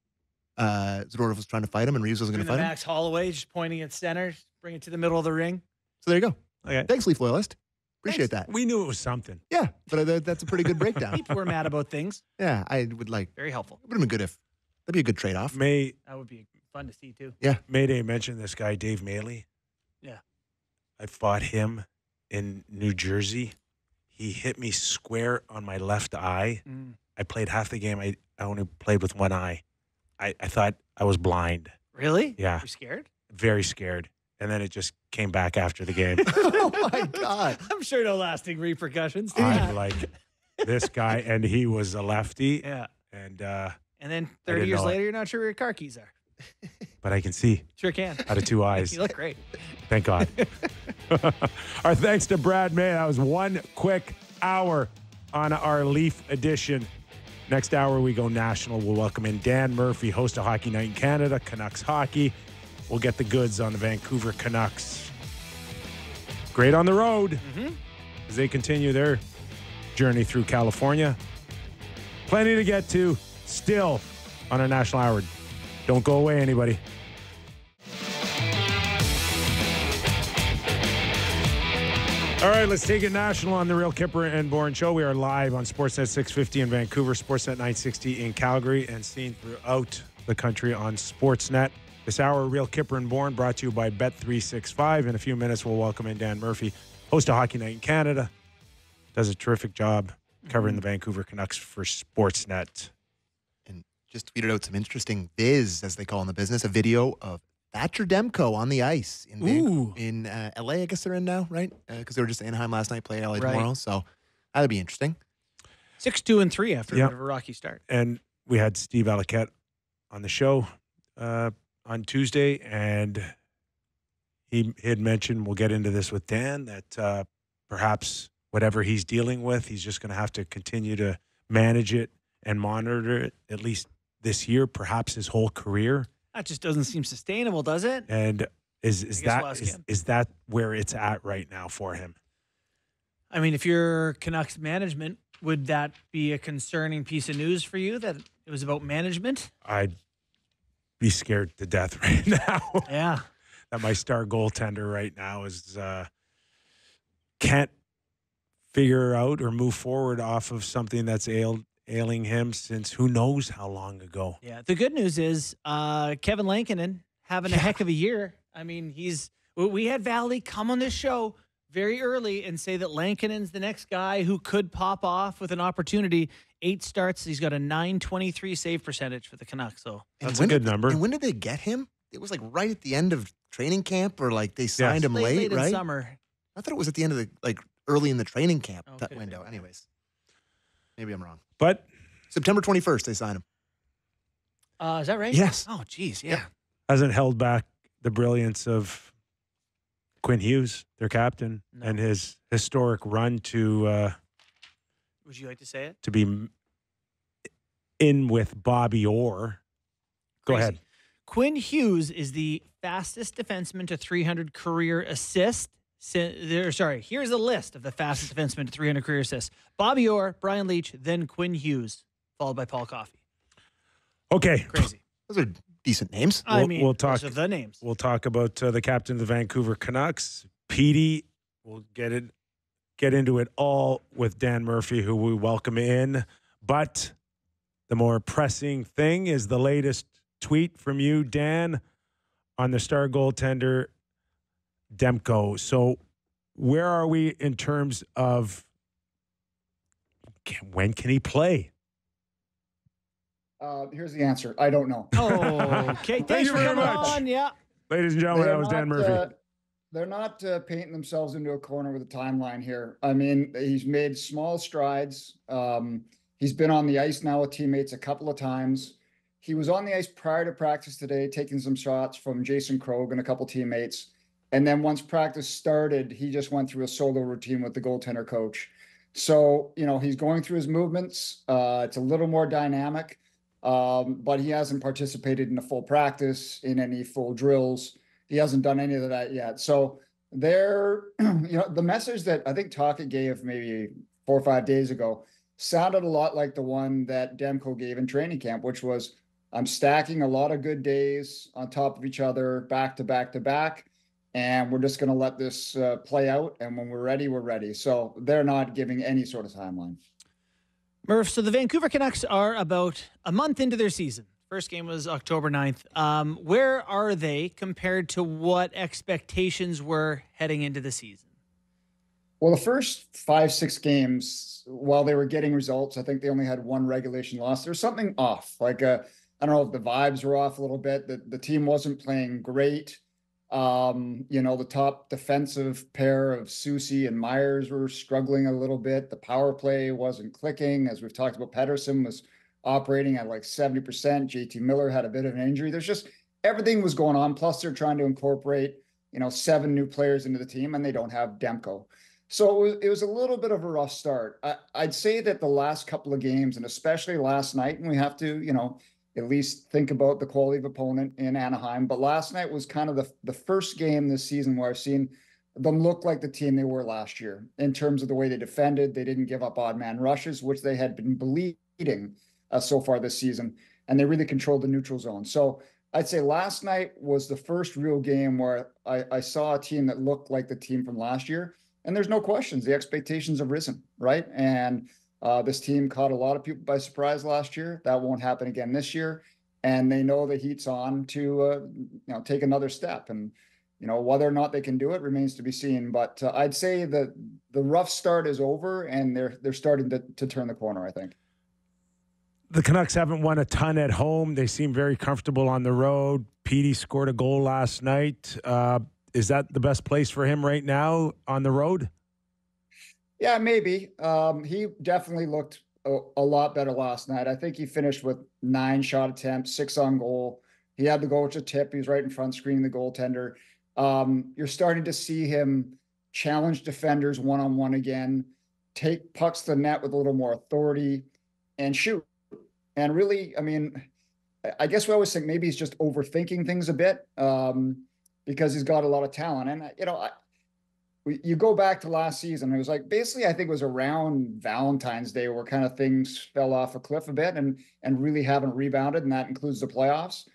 Zadorov was trying to fight him, and Reeves wasn't going to fight him. Max Holloway just pointing at center, bring it to the middle of the ring. So there you go. Okay. Thanks, Leaf Loyalist. Appreciate that. We knew it was something. Yeah, but that's a pretty good breakdown. People were mad about things. Yeah, I would like. Very helpful. It would have been good if. That'd be a good trade-off. That would be fun to see, too. Yeah. Mayday mentioned this guy, Dave Maley. Yeah. I fought him in New Jersey. He hit me square on my left eye. I played half the game. I only played with one eye. I thought I was blind. Really? Yeah. You're scared? Very scared. And then it just came back after the game. Oh, my God. I'm sure no lasting repercussions. I'm like, this guy, and he was a lefty. Yeah. And then 30 years later, you're not sure where your car keys are. But I can see. Sure can. Out of two eyes. You look great. Thank God. Our thanks to Brad May. That was one quick hour on our Leaf edition. Next hour, we go national. We'll welcome in Dan Murphy, host of Hockey Night in Canada, Canucks Hockey. We'll get the goods on the Vancouver Canucks. Great on the road as they continue their journey through California. Plenty to get to still on our national hour. Don't go away, anybody. All right, let's take it national on the Real Kyper and Bourne Show. We are live on Sportsnet 650 in Vancouver, Sportsnet 960 in Calgary, and seen throughout the country on Sportsnet. This hour, Real Kyper and Bourne, brought to you by Bet365. In a few minutes, we'll welcome in Dan Murphy, host of Hockey Night in Canada. Does a terrific job covering the Vancouver Canucks for Sportsnet. And just tweeted out some interesting viz, as they call in the business, a video of Thatcher Demko on the ice in Ooh. in LA. I guess they're in now, right? Because they were just in Anaheim last night, playing LA Right. tomorrow. So that'd be interesting. 6-2-3 after a bit of a rocky start. And we had Steve Alaquette on the show on Tuesday, and he had mentioned, we'll get into this with Dan, that perhaps whatever he's dealing with, he's just going to have to continue to manage it and monitor it, at least this year, perhaps his whole career. That just doesn't seem sustainable, does it? And is that that where it's at right now for him? I mean, if you're Canucks management, would that be a concerning piece of news for you that it was about management? I'd be scared to death right now. Yeah. That my star goaltender right now is can't figure out or move forward off of something that's ailing him since who knows how long ago. Yeah. The good news is Kevin Lankinen having a heck of a year. I mean, we had Valley come on this show very early and say that Lankinen's the next guy who could pop off with an opportunity. 8 starts. He's got a .923 save percentage for the Canucks. So that's a good number. And when did they get him? It was like right at the end of training camp, or like they signed him late, right? In summer. I thought it was at the end of the early in the training camp window. Anyways, maybe I'm wrong. But September 21st they signed him. Is that right? Yes. Oh, geez. Yeah. Hasn't held back the brilliance of Quinn Hughes, their captain, and his historic run to. Would you like to say it? To be in with Bobby Orr. Go ahead. Quinn Hughes is the fastest defenseman to 300 career assists. Here's a list of the fastest defensemen to 300 career assists. Bobby Orr, Brian Leetch, then Quinn Hughes, followed by Paul Coffey. Okay. Crazy. Those are decent names. We'll talk. Those are the names. We'll talk about the captain of the Vancouver Canucks, Petey. We'll get into it all with Dan Murphy, who we welcome in. But the more pressing thing is the latest tweet from you, Dan, on the star goaltender, Demko. So where are we in terms of when can he play? Here's the answer. I don't know. Oh, okay. Thanks for coming on. Yeah. Ladies and gentlemen, that was Dan Murphy. They're not painting themselves into a corner with a timeline here. I mean, he's made small strides. He's been on the ice now with teammates a couple of times. He was on the ice prior to practice today, taking some shots from Jason Krogh and a couple teammates. And then once practice started, he just went through a solo routine with the goaltender coach. So, he's going through his movements. It's a little more dynamic, but he hasn't participated in a full practice, in any full drills. He hasn't done any of that yet. So the message that I think Tocchet gave maybe 4 or 5 days ago sounded a lot like the one that Demko gave in training camp, which was, I'm stacking a lot of good days on top of each other, back to back to back. And we're just going to let this play out. And when we're ready, we're ready. So they're not giving any sort of timeline. Murph, so the Vancouver Canucks are about a month into their season. First game was October 9th. Where are they compared to what expectations were heading into the season? Well, the first 5-6 games, while they were getting results, I think they only had 1 regulation loss. There's something off. I don't know if the vibes were off a little bit. The team wasn't playing great. The top defensive pair of Soucy and Myers were struggling a little bit. The power play wasn't clicking. As we've talked about, Pettersson was operating at like 70%. JT Miller had a bit of an injury. There's just everything was going on. Plus they're trying to incorporate, 7 new players into the team, and they don't have Demko. So it was a little bit of a rough start. I'd say that the last couple of games, and especially last night, and we have to, at least think about the quality of opponent in Anaheim. But last night was kind of the first game this season where I've seen them look like the team they were last year in terms of the way they defended. They didn't give up odd man rushes, which they had been bleeding so far this season, and they really controlled the neutral zone. So I'd say last night was the first real game where I saw a team that looked like the team from last year. And there's no questions. The expectations have risen, right? And this team caught a lot of people by surprise last year. That won't happen again this year. And they know the heat's on to take another step. And whether or not they can do it remains to be seen. But I'd say that the rough start is over, and they're starting to turn the corner, I think. The Canucks haven't won a ton at home. They seem very comfortable on the road. Petey scored a goal last night. Is that the best place for him right now on the road? Yeah, maybe. He definitely looked a lot better last night. I think he finished with 9 shot attempts, 6 on goal. He had the goal to tip. He was right in front screening the goaltender. You're starting to see him challenge defenders one-on-one again, take pucks to the net with a little more authority, and shoot. And really, I mean, I guess we always think maybe he's just overthinking things a bit because he's got a lot of talent. And, you go back to last season, it was like basically, I think it was around Valentine's Day where kind of things fell off a cliff a bit and really haven't rebounded, and that includes the playoffs.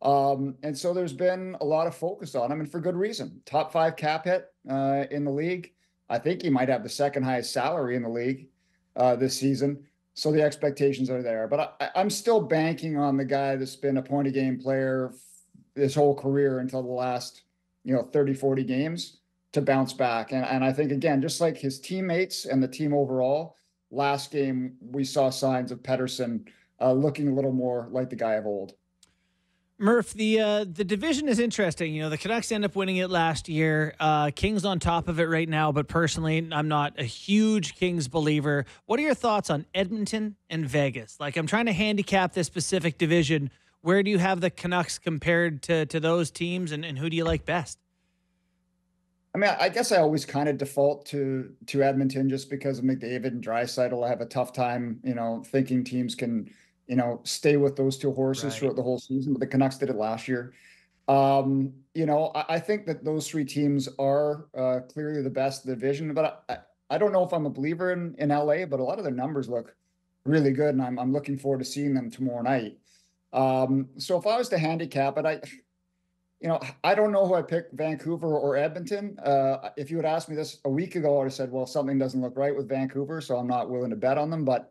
And so there's been a lot of focus on him, and for good reason. Top 5 cap hit in the league. I think he might have the second highest salary in the league this season. So the expectations are there. But I'm still banking on the guy that's been a point-a-game player his whole career until the last, 30, 40 games to bounce back. And I think, again, just like his teammates and the team overall, last game we saw signs of Pettersson looking a little more like the guy of old. Murph, the division is interesting. The Canucks end up winning it last year. Kings on top of it right now, but personally, I'm not a huge Kings believer. What are your thoughts on Edmonton and Vegas? Like, I'm trying to handicap this specific division. Where do you have the Canucks compared to those teams, and who do you like best? I mean, I guess I always kind of default to Edmonton just because of McDavid and Draisaitl. I have a tough time, thinking teams can, stay with those 2 horses throughout the whole season. But the Canucks did it last year. I think that those 3 teams are clearly the best in the division. But I don't know if I'm a believer in LA, but a lot of their numbers look really good, and I'm looking forward to seeing them tomorrow night. So if I was to handicap it, I don't know who I pick, Vancouver or Edmonton. If you had asked me this a week ago, I would have said, well, something doesn't look right with Vancouver, so I'm not willing to bet on them. But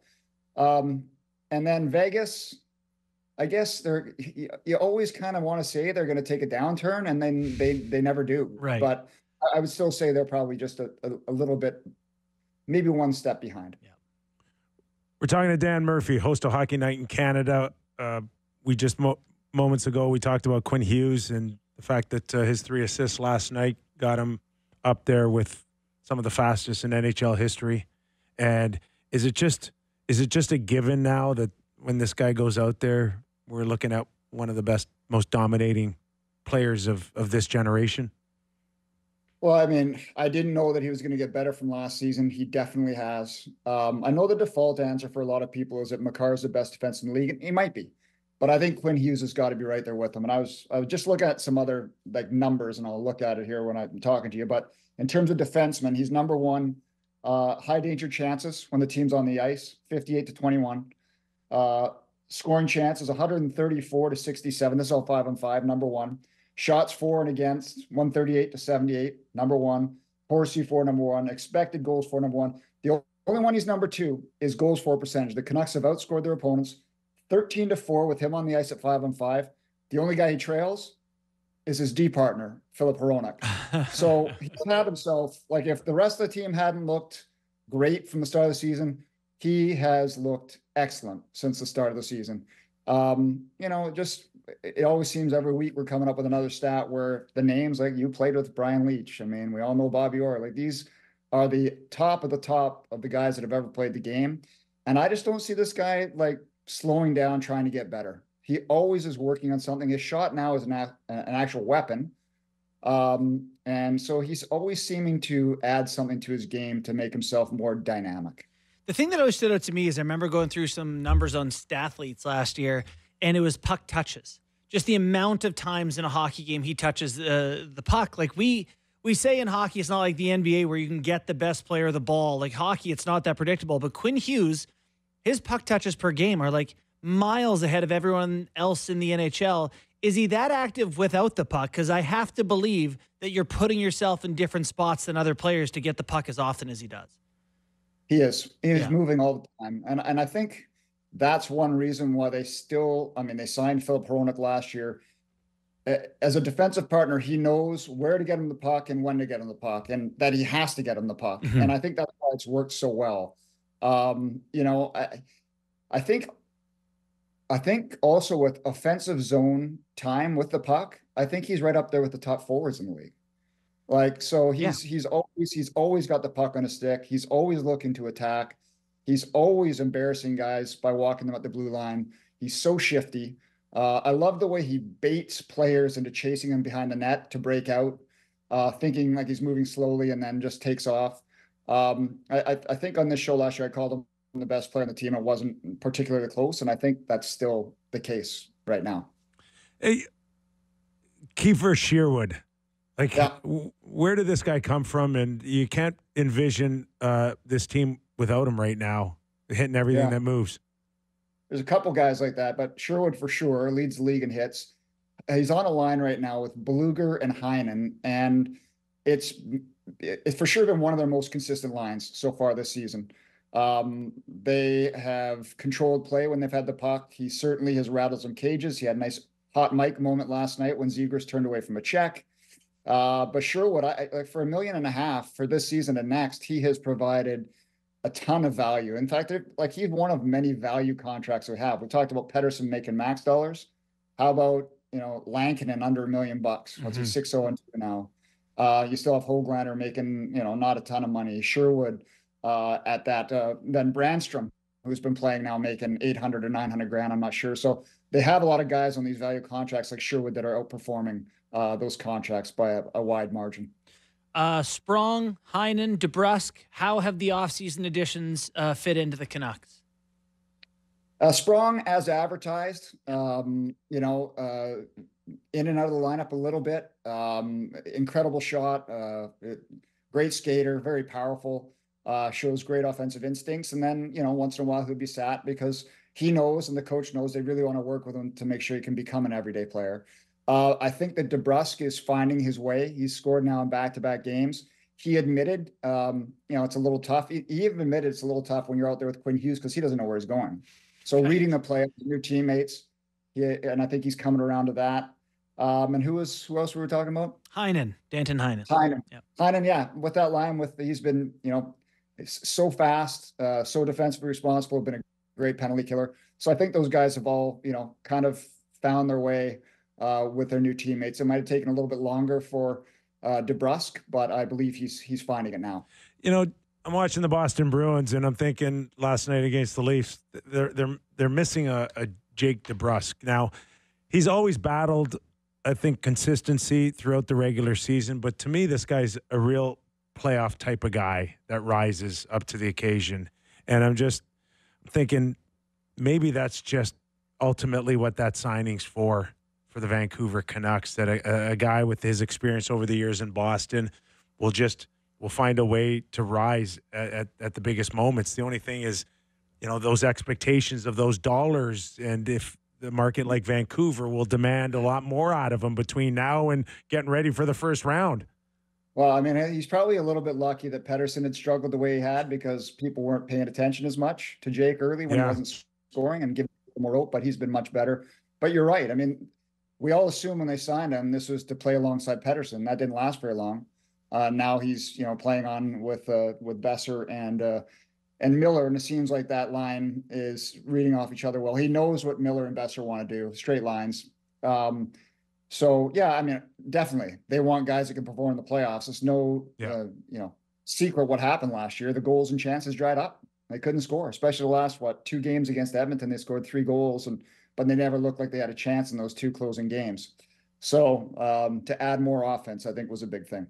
and then Vegas, I guess you always kind of want to say they're going to take a downturn, and then they never do. Right. But I would still say they're probably just a little bit, maybe one step behind. Yeah. We're talking to Dan Murphy, host of Hockey Night in Canada. We just moments ago, we talked about Quinn Hughes and the fact that his 3 assists last night got him up there with some of the fastest in NHL history. And is it just a given now that when this guy goes out there, we're looking at one of the best, most dominating players of this generation? Well, I mean, I didn't know that he was going to get better from last season. He definitely has. I know the default answer for a lot of people is that Makar is the best defense in the league, and he might be. But I think Quinn Hughes has got to be right there with him. And I was just looking at some other numbers, and I'll look at it here when I'm talking to you. But in terms of defensemen, he's number 1, high danger chances when the team's on the ice, 58-21. Scoring chances, 134-67. This is all 5-on-5, number 1. Shots for and against, 138-78, number 1. Horsey for, number 1. Expected goals for, number 1. The only one he's number 2 is goals for percentage. The Canucks have outscored their opponents 13-4 with him on the ice at 5-on-5. The only guy he trails is his D partner, Filip Hronek. So he doesn't have himself, like, if the rest of the team hadn't looked great from the start of the season, he has looked excellent since the start of the season. It always seems every week we're coming up with another stat where the names, like, you played with Brian Leetch. I mean, we all know Bobby Orr. Like, these are the top of the guys that have ever played the game. And I just don't see this guy, like, slowing down, trying to get better. He always is working on something. His shot now is an actual weapon. And so he's always seeming to add something to his game to make himself more dynamic. The thing that always stood out to me is I remember going through some numbers on Stathletes last year, and it was puck touches. Just the amount of times in a hockey game he touches the puck. Like, we say in hockey, it's not like the NBA where you can get the best player of the ball. Like, hockey, it's not that predictable. But Quinn Hughes, his puck touches per game are like miles ahead of everyone else in the NHL. Is he that active without the puck? Because I have to believe that you're putting yourself in different spots than other players to get the puck as often as he does. He is. He's moving all the time. And I think that's one reason why they signed Filip Hronek last year. As a defensive partner, he knows where to get him the puck and when to get him the puck, and that he has to get him the puck. Mm-hmm. And I think that's why it's worked so well. I think I think also with offensive zone time with the puck, I think he's right up there with the top forwards in the league. Like, so he's always got the puck on a stick. He's always looking to attack. He's always embarrassing guys by walking them at the blue line. He's so shifty. I love the way he baits players into chasing him behind the net to break out, thinking like he's moving slowly and then just takes off. I think on this show last year, I called him the best player on the team. It wasn't particularly close, and I think that's still the case right now. Hey, Kiefer Sherwood, like, where did this guy come from? And you can't envision this team without him right now, hitting everything that moves. There's a couple guys like that, but Sherwood for sure leads the league in hits. He's on a line right now with Bluger and Heinen, and it's for sure been one of their most consistent lines so far this season. They have controlled play when they've had the puck. He certainly has rattled some cages. He had a nice hot mic moment last night when Zegras turned away from a check. But Sherwood, for $1.5 million for this season and next, he has provided a ton of value. In fact, like, he's one of many value contracts we have. We talked about Pettersson making max dollars. How about, Lankinen under $1 million? What's he 6-0-2 now? You still have Höglander making, not a ton of money. Sherwood at that. Then Brandstrom, who's been playing now, making 800 or 900 grand. I'm not sure. So they have a lot of guys on these value contracts like Sherwood that are outperforming those contracts by a wide margin. Sprong, Heinen, DeBrusk, how have the offseason additions fit into the Canucks? Sprong, as advertised, in and out of the lineup a little bit. Incredible shot, great skater, very powerful, shows great offensive instincts. And then, once in a while he'll be sat because he knows and the coach knows they really want to work with him to make sure he can become an everyday player. I think that DeBrusk is finding his way. He's scored now in back-to-back games. He admitted, it's a little tough. He even admitted it's a little tough when you're out there with Quinn Hughes because he doesn't know where he's going. So reading the play, new teammates, and I think he's coming around to that. And who else were we talking about? Heinen, Danton Heinen. Yep. Heinen, with that line, he's been, so fast, so defensively responsible, been a great penalty killer. So I think those guys have all, kind of found their way with their new teammates. It might have taken a little bit longer for DeBrusk, but I believe he's finding it now. I'm watching the Boston Bruins, and I'm thinking last night against the Leafs, they're missing a Jake DeBrusk. Now, he's always battled, I think, consistency throughout the regular season, but to me, this guy's a real playoff type of guy that rises up to the occasion. And I'm just thinking maybe that's just ultimately what that signing's for the Vancouver Canucks, that a guy with his experience over the years in Boston will find a way to rise at the biggest moments. The only thing is, those expectations of those dollars, and if the market like Vancouver will demand a lot more out of him between now and getting ready for the first round. Well, I mean, he's probably a little bit lucky that Pettersson had struggled the way he had because people weren't paying attention as much to Jake early when he wasn't scoring and giving him more rope, but he's been much better. But you're right. I mean, we all assume when they signed him, this was to play alongside Pettersson. That didn't last very long. Now he's, playing on with Besser and Miller, and it seems like that line is reading off each other well. He knows what Miller and Besser want to do, straight lines. So yeah, I mean, definitely they want guys that can perform in the playoffs. It's no, secret what happened last year. The goals and chances dried up. They couldn't score, especially the last 2 games against Edmonton. They scored 3 goals, but they never looked like they had a chance in those 2 closing games. So to add more offense, I think was a big thing.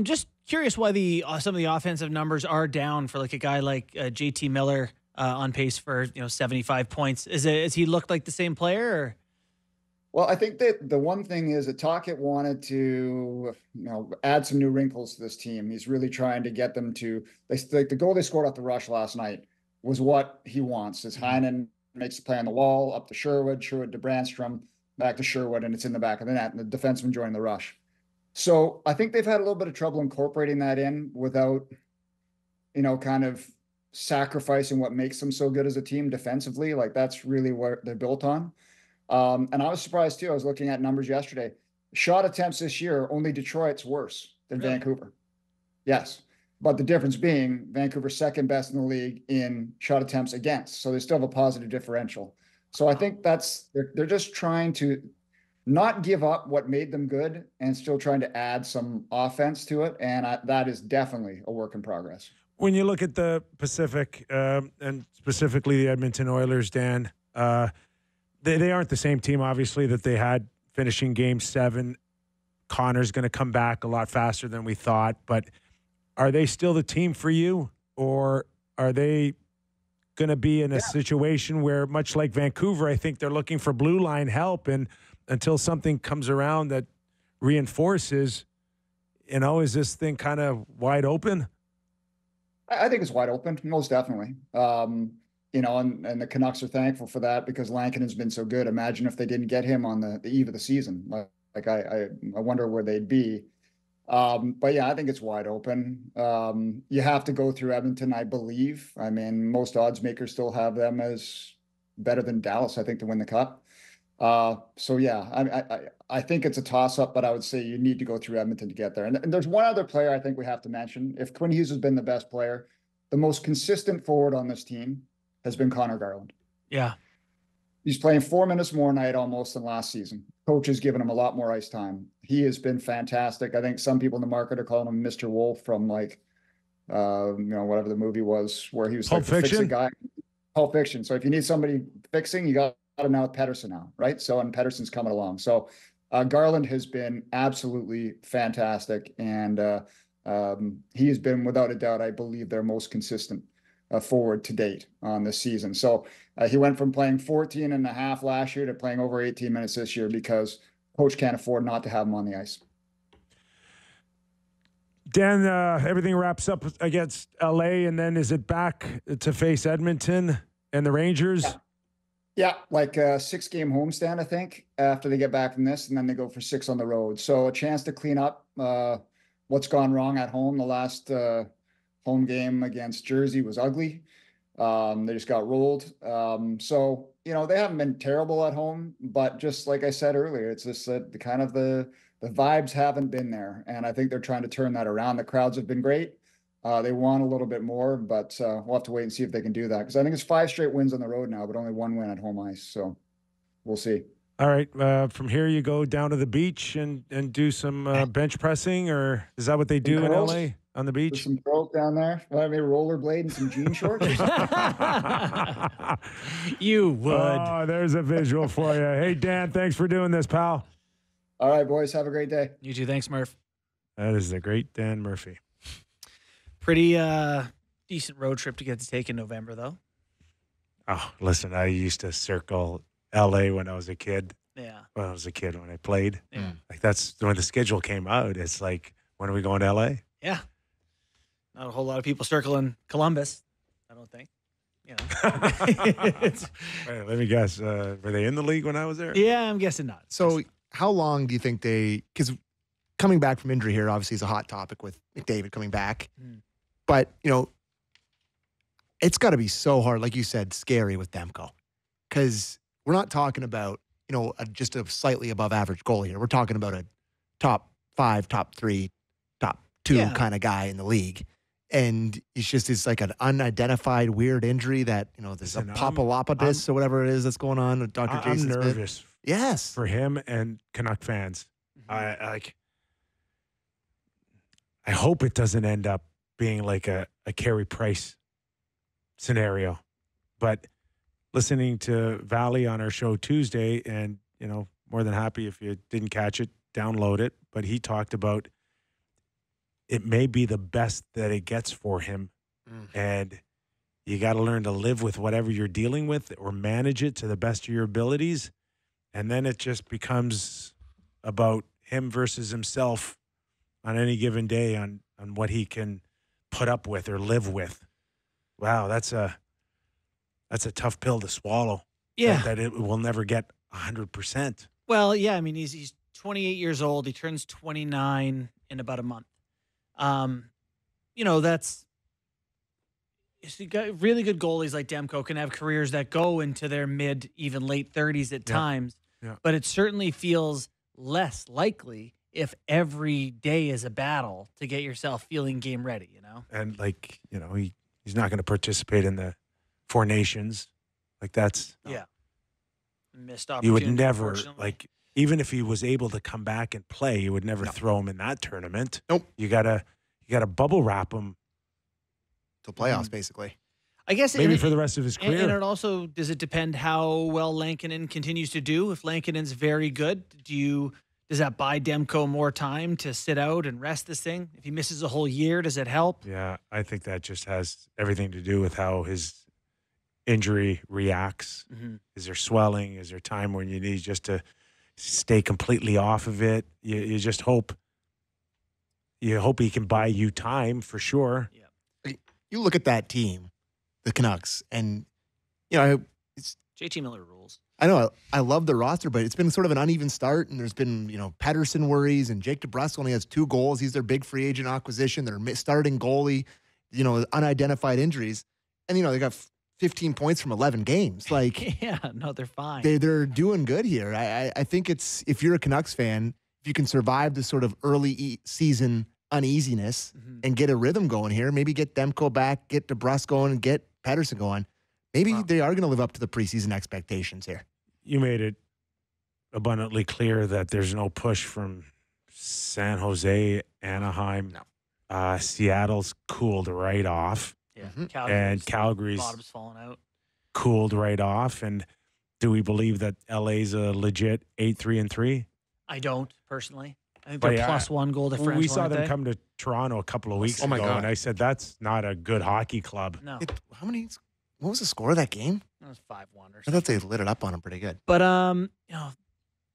Just curious why some of the offensive numbers are down for like a guy like JT Miller on pace for 75 points. Is he looked like the same player? Or? Well, I think that the one thing is that Tocchet wanted to add some new wrinkles to this team. He's really trying to get them to the goal they scored off the rush last night was what he wants. Is Heinen makes the play on the wall up to Sherwood to Brandstrom, back to Sherwood, and it's in the back of the net, and the defenseman joining the rush. So I think they've had a little bit of trouble incorporating that in without, kind of sacrificing what makes them so good as a team defensively. Like that's really what they're built on. And I was surprised too. I was looking at numbers yesterday. Shot attempts this year, only Detroit's worse than Vancouver. Yes. But the difference being Vancouver's second best in the league in shot attempts against. So they still have a positive differential. So I think they're just trying to not give up what made them good and still trying to add some offense to it. And that is definitely a work in progress. When you look at the Pacific and specifically the Edmonton Oilers, Dan, they aren't the same team, obviously, that they had finishing Game 7. Connor's going to come back a lot faster than we thought. But are they still the team for you? Or are they going to be in a situation where, much like Vancouver, I think they're looking for blue line help, and until something comes around that reinforces, is this thing kind of wide open? I think it's wide open, most definitely. And the Canucks are thankful for that because Lankinen has been so good. Imagine if they didn't get him on the eve of the season. I wonder where they'd be. But yeah, I think it's wide open. You have to go through Edmonton, I believe. I mean, most odds makers still have them as better than Dallas, I think, to win the Cup. So yeah, I think it's a toss-up, but I would say you need to go through Edmonton to get there. And there's one other player I think we have to mention. If Quinn Hughes has been the best player, the most consistent forward on this team has been Connor Garland. Yeah. He's playing 4 minutes more a night almost than last season. Coach has given him a lot more ice time. He has been fantastic. I think some people in the market are calling him Mr. Wolf from whatever the movie was where he was Pulp like the fixing Fiction? guy. Pulp Fiction. So if you need somebody fixing, you got him now with Pettersson now, right? So, and Pettersson's coming along. So Garland has been absolutely fantastic. And he has been, without a doubt, I believe, their most consistent forward to date on this season. So he went from playing 14 and a half last year to playing over 18 minutes this year because coach can't afford not to have him on the ice. Dan, everything wraps up against LA, and then is it back to face Edmonton and the Rangers? Yeah, like a 6-game homestand, I think, after they get back from this, and then they go for 6 on the road. So a chance to clean up what's gone wrong at home. The last home game against Jersey was ugly. They just got rolled. So, they haven't been terrible at home, but just like I said earlier, it's just that the vibes haven't been there. And I think they're trying to turn that around. The crowds have been great. They want a little bit more, but we'll have to wait and see if they can do that. Because I think it's 5 straight wins on the road now, but only 1 win at home ice. So we'll see. All right. From here, you go down to the beach and do some bench pressing, or is that what they do in LA on the beach? There's some girls down there. Well, maybe rollerblade and some jean shorts or something. You would. Oh, there's a visual for you. Hey, Dan, thanks for doing this, pal. All right, boys. Have a great day. You too. Thanks, Murph. That is the great Dan Murphy. Pretty decent road trip to get to take in November, though. Oh, listen, I used to circle LA when I was a kid. Yeah. When I was a kid, when I played. Yeah. Like, that's when the schedule came out. It's like, when are we going to LA? Yeah. Not a whole lot of people circling Columbus, I don't think. Wait, let me guess. Were they in the league when I was there? Yeah, I'm guessing not. So how long do you think because coming back from injury here obviously is a hot topic with McDavid coming back. But, it's got to be so hard, like you said, scary with Demko. Because we're not talking about, just a slightly above average goal here. We're talking about a top 5, top 3, top 2 kind of guy in the league. And it's like an unidentified weird injury that, there's a papillopatous or whatever it is that's going on with Dr. Jason Smith. I'm nervous. Yes. For him and Canuck fans. I hope it doesn't end up being like a Carey Price scenario. But listening to Valley on our show Tuesday, and, more than happy if you didn't catch it, download it. But he talked about it may be the best that it gets for him. And you got to learn to live with whatever you're dealing with or manage it to the best of your abilities. And then it just becomes about him versus himself on any given day on what he can put up with or live with. Wow, that's a tough pill to swallow. Yeah. That it will never get 100%. Well, yeah, I mean, he's 28 years old. He turns 29 in about a month. You got really good goalies like Demko can have careers that go into their mid, even late 30s at times. Yeah. But it certainly feels less likely if every day is a battle to get yourself feeling game ready, And he's not going to participate in the Four Nations. Like that's Yeah. Missed opportunity. You would never, unfortunately. like, even if he was able to come back and play, you would never throw him in that tournament. Nope. You gotta bubble wrap him. To playoffs, basically. I guess Maybe for the rest of his career. And it also, does it depend how well Lankinen continues to do? If Lankinen's very good, does that buy Demko more time to sit out and rest this thing? If he misses a whole year, does it help? Yeah, I think that just has everything to do with how his injury reacts. Mm-hmm. Is there swelling? Is there time when you need just to stay completely off of it? You just hope. You hope he can buy you time for sure. Yeah. You look at that team, the Canucks, and it's JT Miller rules. I know I love the roster, but it's been sort of an uneven start, and there's been Pettersson worries, and Jake DeBrusk only has 2 goals. He's their big free agent acquisition. Their starting goalie, unidentified injuries, and they got 15 points from 11 games. Like, yeah, no, they're fine. They're doing good here. I think it's, if you're a Canucks fan, if you can survive this sort of early season uneasiness and get a rhythm going here, maybe get Demko back, get DeBrusk going, and get Pettersson going, maybe they are going to live up to the preseason expectations here. You made it abundantly clear that there's no push from San Jose, Anaheim. No. Seattle's cooled right off. Yeah, And Calgary's bottom's falling out. cooled right off. And do we believe that LA's a legit 8-3-3? I don't, personally. I think But they're yeah, plus 1 goal difference. We saw weren't them they? come to Toronto a couple of weeks Oh my ago, God. and I said, that's not a good hockey club. No, What was the score of that game? it was 5-1 or I something. thought they lit it up on him pretty good. But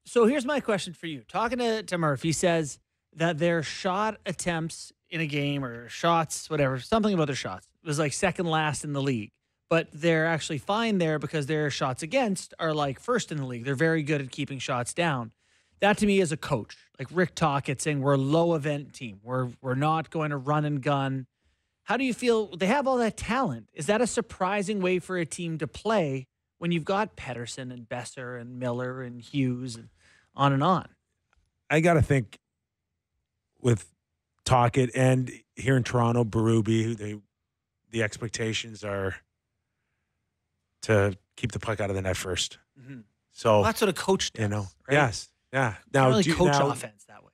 so here's my question for you. Talking to Murph, he says that their shot attempts in a game, or shots, whatever, something about their shots, was like second last in the league. But they're actually fine there because their shots against are like first in the league. They're very good at keeping shots down. That to me is a coach, like Rick Tocchet, saying we're a low event team. We're not going to run and gun. How do you feel? They have all that talent. Is that a surprising way for a team to play when you've got Pettersson and Besser and Miller and Hughes and on and on? I got to think with Tocchet and here in Toronto, Berube, the expectations are to keep the puck out of the net first. Mm-hmm. So Well, that's what a coach does. Right? Yes, yeah. You can't really do- coach now, offense that way.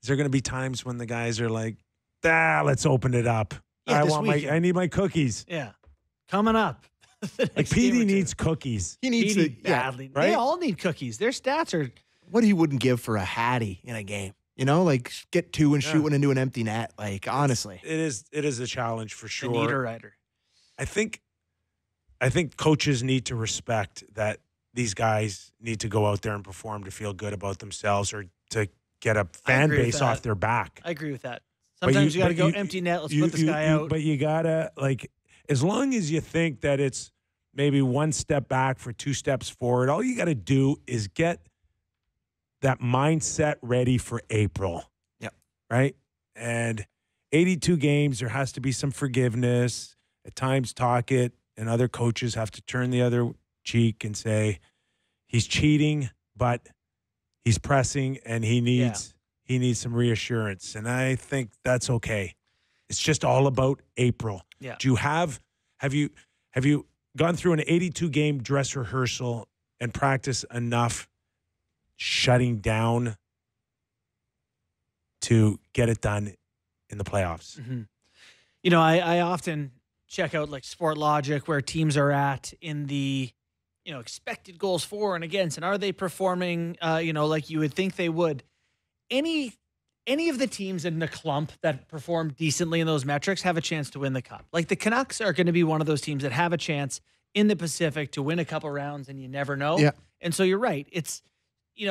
Is there going to be times when the guys are like, let's open it up. Yeah, this I weekend. need my cookies. Yeah, coming up. Like Petey needs cookies. He needs Petey to badly. right? They all need cookies. Their stats are. What he wouldn't give for a Hattie in a game. Like get 2 and shoot one into an empty net. Like, honestly. It is a challenge for sure. The neater writer. I think coaches need to respect that these guys need to go out there and perform to feel good about themselves or to get a fan agree with base that. off their back. I agree with that. But Sometimes you got to but go empty net. Let's put this guy out. But you got to, like, as long as you think that it's maybe 1 step back for 2 steps forward, all you got to do is get that mindset ready for April. Yep. Right? And 82 games, there has to be some forgiveness. At times, Tocchet and other coaches have to turn the other cheek and say, he's cheating, but he's pressing and he needs some reassurance. And I think that's okay. It's just all about April. Yeah. Do you have you gone through an 82 game dress rehearsal and practice enough shutting down to get it done in the playoffs? Mm-hmm. I often check out like Sport Logic where teams are at in the, expected goals for and against, and are they performing, like you would think they would. Any of the teams in the clump that perform decently in those metrics have a chance to win the cup. Like the Canucks are going to be one of those teams that have a chance in the Pacific to win a couple rounds, and you never know. Yeah. And so you're right. It's,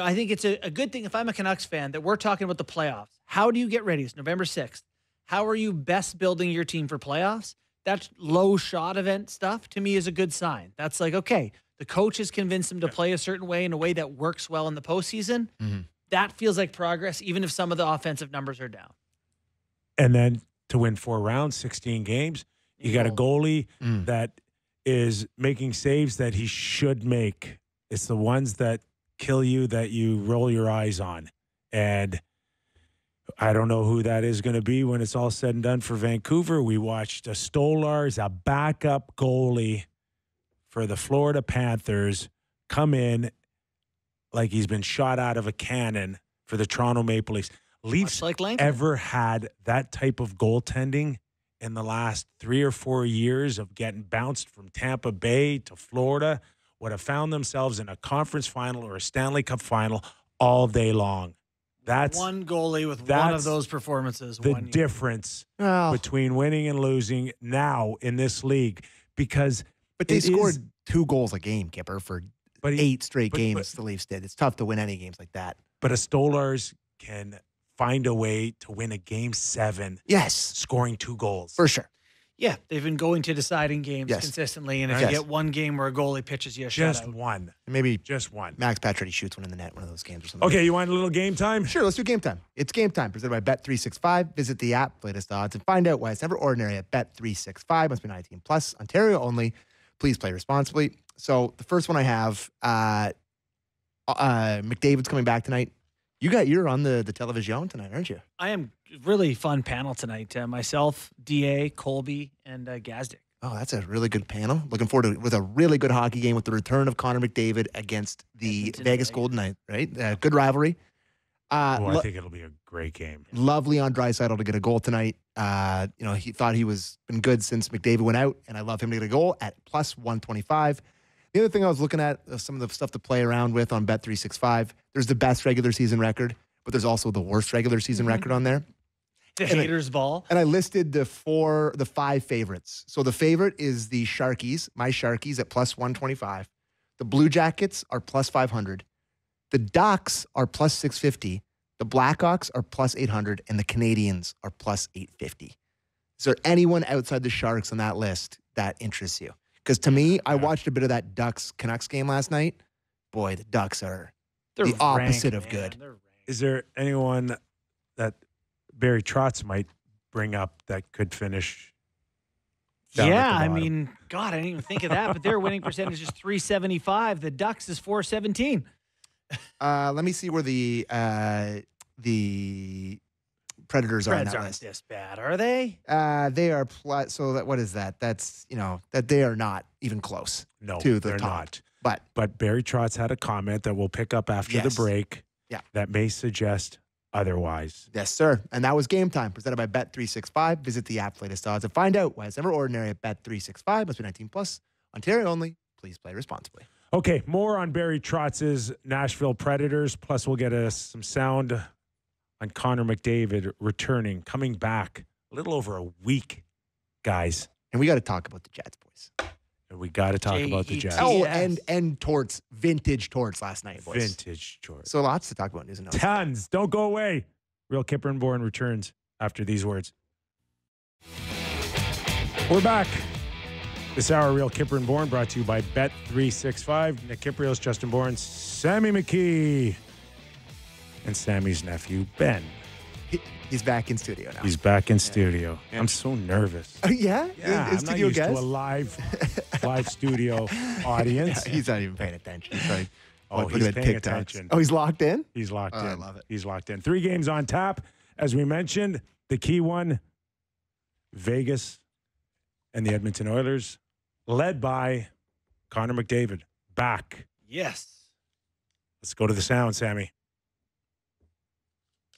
I think it's a good thing if I'm a Canucks fan that we're talking about the playoffs. How do you get ready? It's November 6th. How are you best building your team for playoffs? That low shot event stuff to me is a good sign. That's like, okay, the coach has convinced them to play a certain way in a way that works well in the postseason. Mm-hmm. That feels like progress, even if some of the offensive numbers are down. And then to win 4 rounds, 16 games, you got a goalie that is making saves that he should make. It's the ones that kill you that you roll your eyes on. And I don't know who that is going to be when it's all said and done for Vancouver. We watched a Stolar as a backup goalie for the Florida Panthers come in like he's been shot out of a cannon for the Toronto Maple Leafs. Leafs like ever had that type of goaltending in the last 3 or 4 years of getting bounced from Tampa Bay to Florida would have found themselves in a conference final or a Stanley Cup final all day long. That's one goalie with one of those performances. The 1 year. difference between winning and losing now in this league, because they scored 2 goals a game, Kyper, for 8 straight games. The Leafs did. It's tough to win any games like that. But a Stolars can find a way to win a game 7. Yes, scoring 2 goals for sure. Yeah, they've been going to deciding games consistently, and if you get one game where a goalie pitches you a just shutout. one, maybe just one. Max Pacioretty shoots one in the net one of those games or something. Okay, you want a little game time? Sure, let's do game time. It's game time presented by Bet365. Visit the app, latest odds, and find out why it's never ordinary at Bet365. Must be 19 plus. Ontario only. Please play responsibly. So the first one I have, McDavid's coming back tonight. You're on the television tonight, aren't you? I am. Really fun panel tonight. Myself, DA, Colby, and Gazdick. Oh, that's a really good panel. Looking forward to it with a really good hockey game with the return of Connor McDavid against the Vegas Golden Knights, right? Good rivalry. I think it'll be a great game. Lovely on Draisaitl to get a goal tonight. He thought he was been good since McDavid went out, and I love him to get a goal at plus 125. The other thing I was looking at, some of the stuff to play around with on Bet365, there's the best regular season record, but there's also the worst regular season record on there. The haters ball. And I listed the 5 favorites. So the favorite is the Sharkies, my Sharkies at plus 125. The Blue Jackets are plus 500. The Ducks are plus 650. The Blackhawks are plus 800. And the Canadians are plus 850. Is there anyone outside the Sharks on that list that interests you? Because to me, I watched a bit of that Ducks-Canucks game last night. Boy, the Ducks are the opposite of good. Is there anyone that Barry Trotz might bring up that could finish? Yeah, I mean, God, I didn't even think of that. But their winning percentage is .375. The Ducks is .417. Let me see where the Predators are on that aren't list. This bad, are they? They are plus. So that what is that? That's that they are not even close. No, to the they're top. not. But Barry Trotz had a comment that we'll pick up after the break. Yeah, that may suggest otherwise. Yes, sir. And that was game time presented by Bet365. Visit the app, latest odds, and find out why it's never ordinary at Bet365. Must be 19 plus. Ontario only. Please play responsibly. Okay, more on Barry Trotz's Nashville Predators. Plus, we'll get some sound on Connor McDavid returning, coming back a little over a week, guys. And we got to talk about the Jets, boys. And we got to talk about the Jets. Oh, and Torts, vintage Torts last night, boys. Vintage Torts. So lots to talk about news and notes. Tons. Don't go away. Real Kyper and Bourne returns after these words. We're back. This hour, Real Kyper and Bourne, brought to you by Bet365. Nick Kypreos, Justin Bourne, Sammy McKee, and Sammy's nephew, Ben. He's back in studio now. He's back in studio. Yeah. I'm so nervous. Yeah? Yeah, I'm not used to a live studio audience. Yeah, he's not even paying attention. He's like, he's paying attention. Oh, he's locked in? He's locked in. I love it. He's locked in. 3 games on tap. As we mentioned, the key one, Vegas and the Edmonton Oilers, led by Connor McDavid. Back. Yes. Let's go to the sound, Sammy.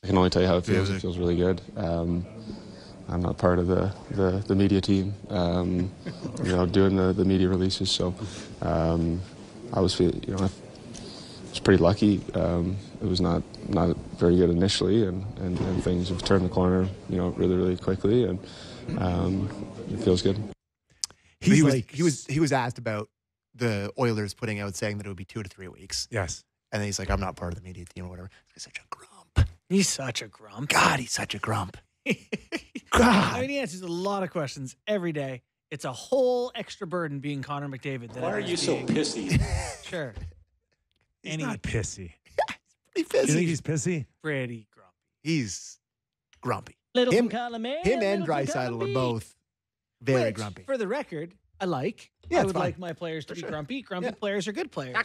I can only tell you how it feels. It feels really good. I'm not part of the media team, doing the media releases. So I was I was pretty lucky. It was not very good initially, and things have turned the corner, really, really quickly, and it feels good. He was asked about the Oilers putting out saying that it would be 2 to 3 weeks. Yes. And then he's like, I'm not part of the media team or whatever. He's such a grump. He's such a grump. God, he's such a grump. God. I mean, he answers a lot of questions every day. It's a whole extra burden being Connor McDavid. Why are you so pissy? Sure. He's not pissy. Pretty pissy. You think he's pissy? Pretty grumpy. He's grumpy. Little him column A, him and Draisaitl are both very grumpy. For the record, I like. Yeah, I would like my players to be grumpy. Grumpy players are good players.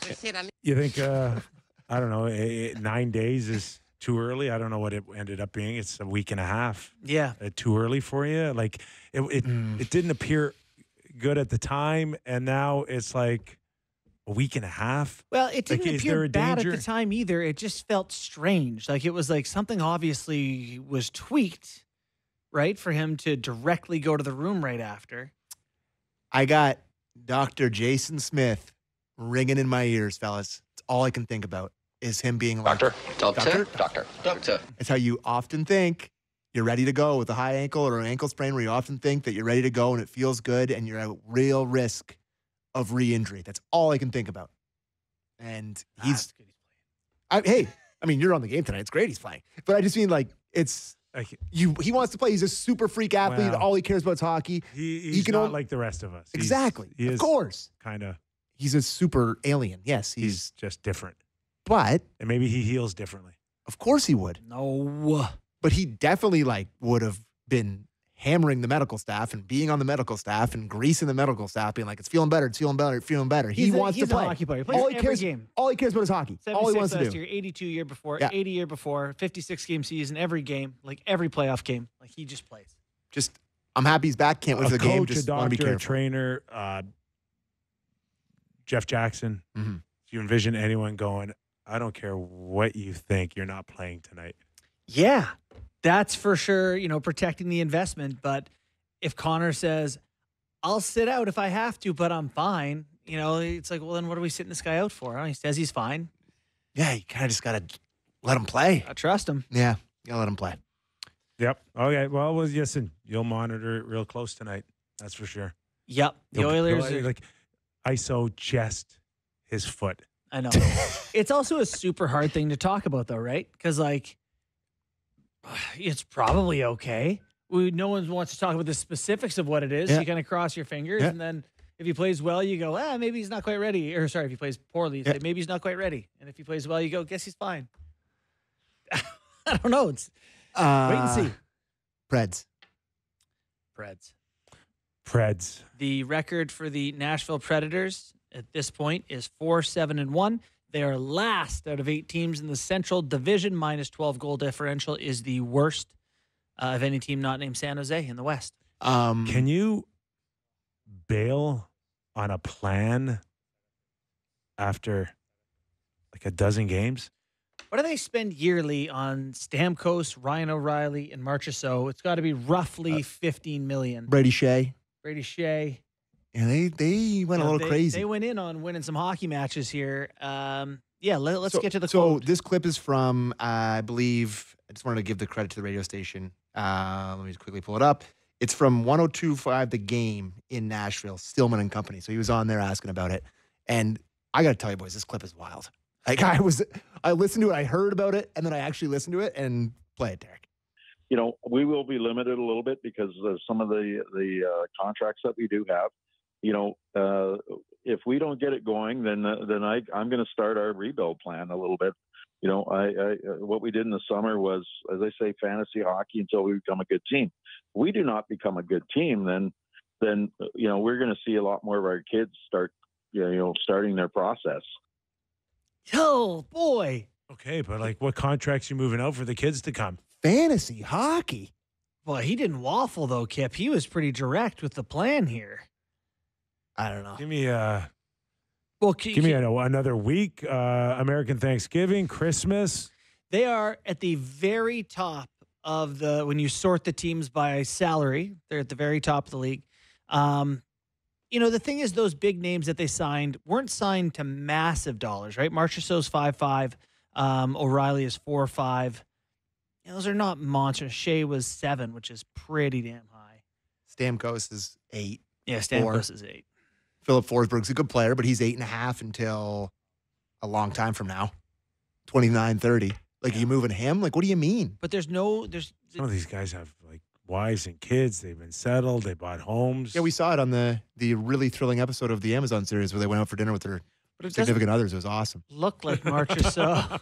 You think, I don't know, 9 days is too early? I don't know what it ended up being. It's a week and a half. Yeah. Too early for you? Like, it didn't appear good at the time, and now it's like, a week and a half. Well, it didn't is there appear a bad danger? at the time either. It just felt strange. Like it was like something obviously was tweaked, right, for him to directly go to the room right after. I got Dr. Jason Smith ringing in my ears, fellas. It's all I can think about is him being like, Doctor. It's how you often think you're ready to go with a high ankle or an ankle sprain, where you often think that you're ready to go and it feels good and you're at real risk of re-injury. That's all I can think about. And he's, you're on the game tonight. It's great he's playing. But I just mean like it's he wants to play. He's a super freak athlete. Well, all he cares about is hockey. He's can not like the rest of us. Exactly. He of is course. Kind of. He's a super alien. Yes. He's just different. But. And maybe he heals differently. Of course he would. No. But he definitely would have been hammering the medical staff and being on the medical staff and greasing the medical staff, being like, it's feeling better. He wants to play. He's a hockey player. He plays every game. All he cares about is hockey. All he wants to do. 76 last year, 82 year before, 80 year before, 56 game season, every game, like every playoff game. Like he just plays. I'm happy he's back. Can't wait for the game. Just want to be doctor, careful. A trainer, Jeff Jackson. Mm-hmm. If you envision anyone going, I don't care what you think, you're not playing tonight. Yeah, that's for sure, protecting the investment. But if Connor says, I'll sit out if I have to, but I'm fine, it's like, well, then what are we sitting this guy out for? He says he's fine. Yeah, you kind of just got to let him play. I trust him. Yeah, you got to let him play. Yep. Okay. Well, listen, you'll monitor it real close tonight. That's for sure. Yep. The Oilers are like ISO just his foot. I know. It's also a super hard thing to talk about, though, right? Because, it's probably okay. No one wants to talk about the specifics of what it is. Yeah. You kind of cross your fingers, and then if he plays well, you go, maybe he's not quite ready. Or, sorry, if he plays poorly, you say, maybe he's not quite ready. And if he plays well, you go, guess he's fine. I don't know. It's wait and see. Preds. The record for the Nashville Predators at this point is 4-7-1. They are last out of 8 teams in the Central Division. Minus 12 goal differential is the worst of any team not named San Jose in the West. Can you bail on a plan after a dozen games? What do they spend yearly on Stamkos, Ryan O'Reilly, and Marchessault? It's got to be roughly $15 million. Brady Shea. Yeah, they went a little crazy. They went in on winning some hockey matches here. Let's get to the So quote. this clip is from, I believe, I just wanted to give the credit to the radio station. Let me just quickly pull it up. It's from 102.5 The Game in Nashville, Stillman and Company. So he was on there asking about it. And I got to tell you, boys, this clip is wild. I listened to it, I heard about it, and then I actually listened to it and play it, Derek. We will be limited a little bit because of some of the contracts that we do have. If we don't get it going, then I'm going to start our rebuild plan a little bit. What we did in the summer was, as I say, fantasy hockey until we become a good team. If we do not become a good team, then we're going to see a lot more of our kids starting their process. Oh boy. Okay, but what contracts you moving out for the kids to come? Fantasy hockey. Boy, he didn't waffle though, Kip. He was pretty direct with the plan here. I don't know. Give me Well, another week. American Thanksgiving, Christmas. They are at the very top of when you sort the teams by salary, they're at the very top of the league. The thing is, those big names that they signed weren't signed to massive dollars, right? Marchessault's 5.5. O'Reilly is 4.5. Those are not monstrous. Shea was 7, which is pretty damn high. Stamkos is 8. Yeah, Stamkos is 8. Philip Forsberg's a good player, but he's 8.5 until a long time from now. 29, 30. Are you moving him? What do you mean? But there's some of these guys have wives and kids. They've been settled. They bought homes. Yeah, we saw it on the really thrilling episode of the Amazon series where they went out for dinner with their significant others. It was awesome. Look like Marchessault.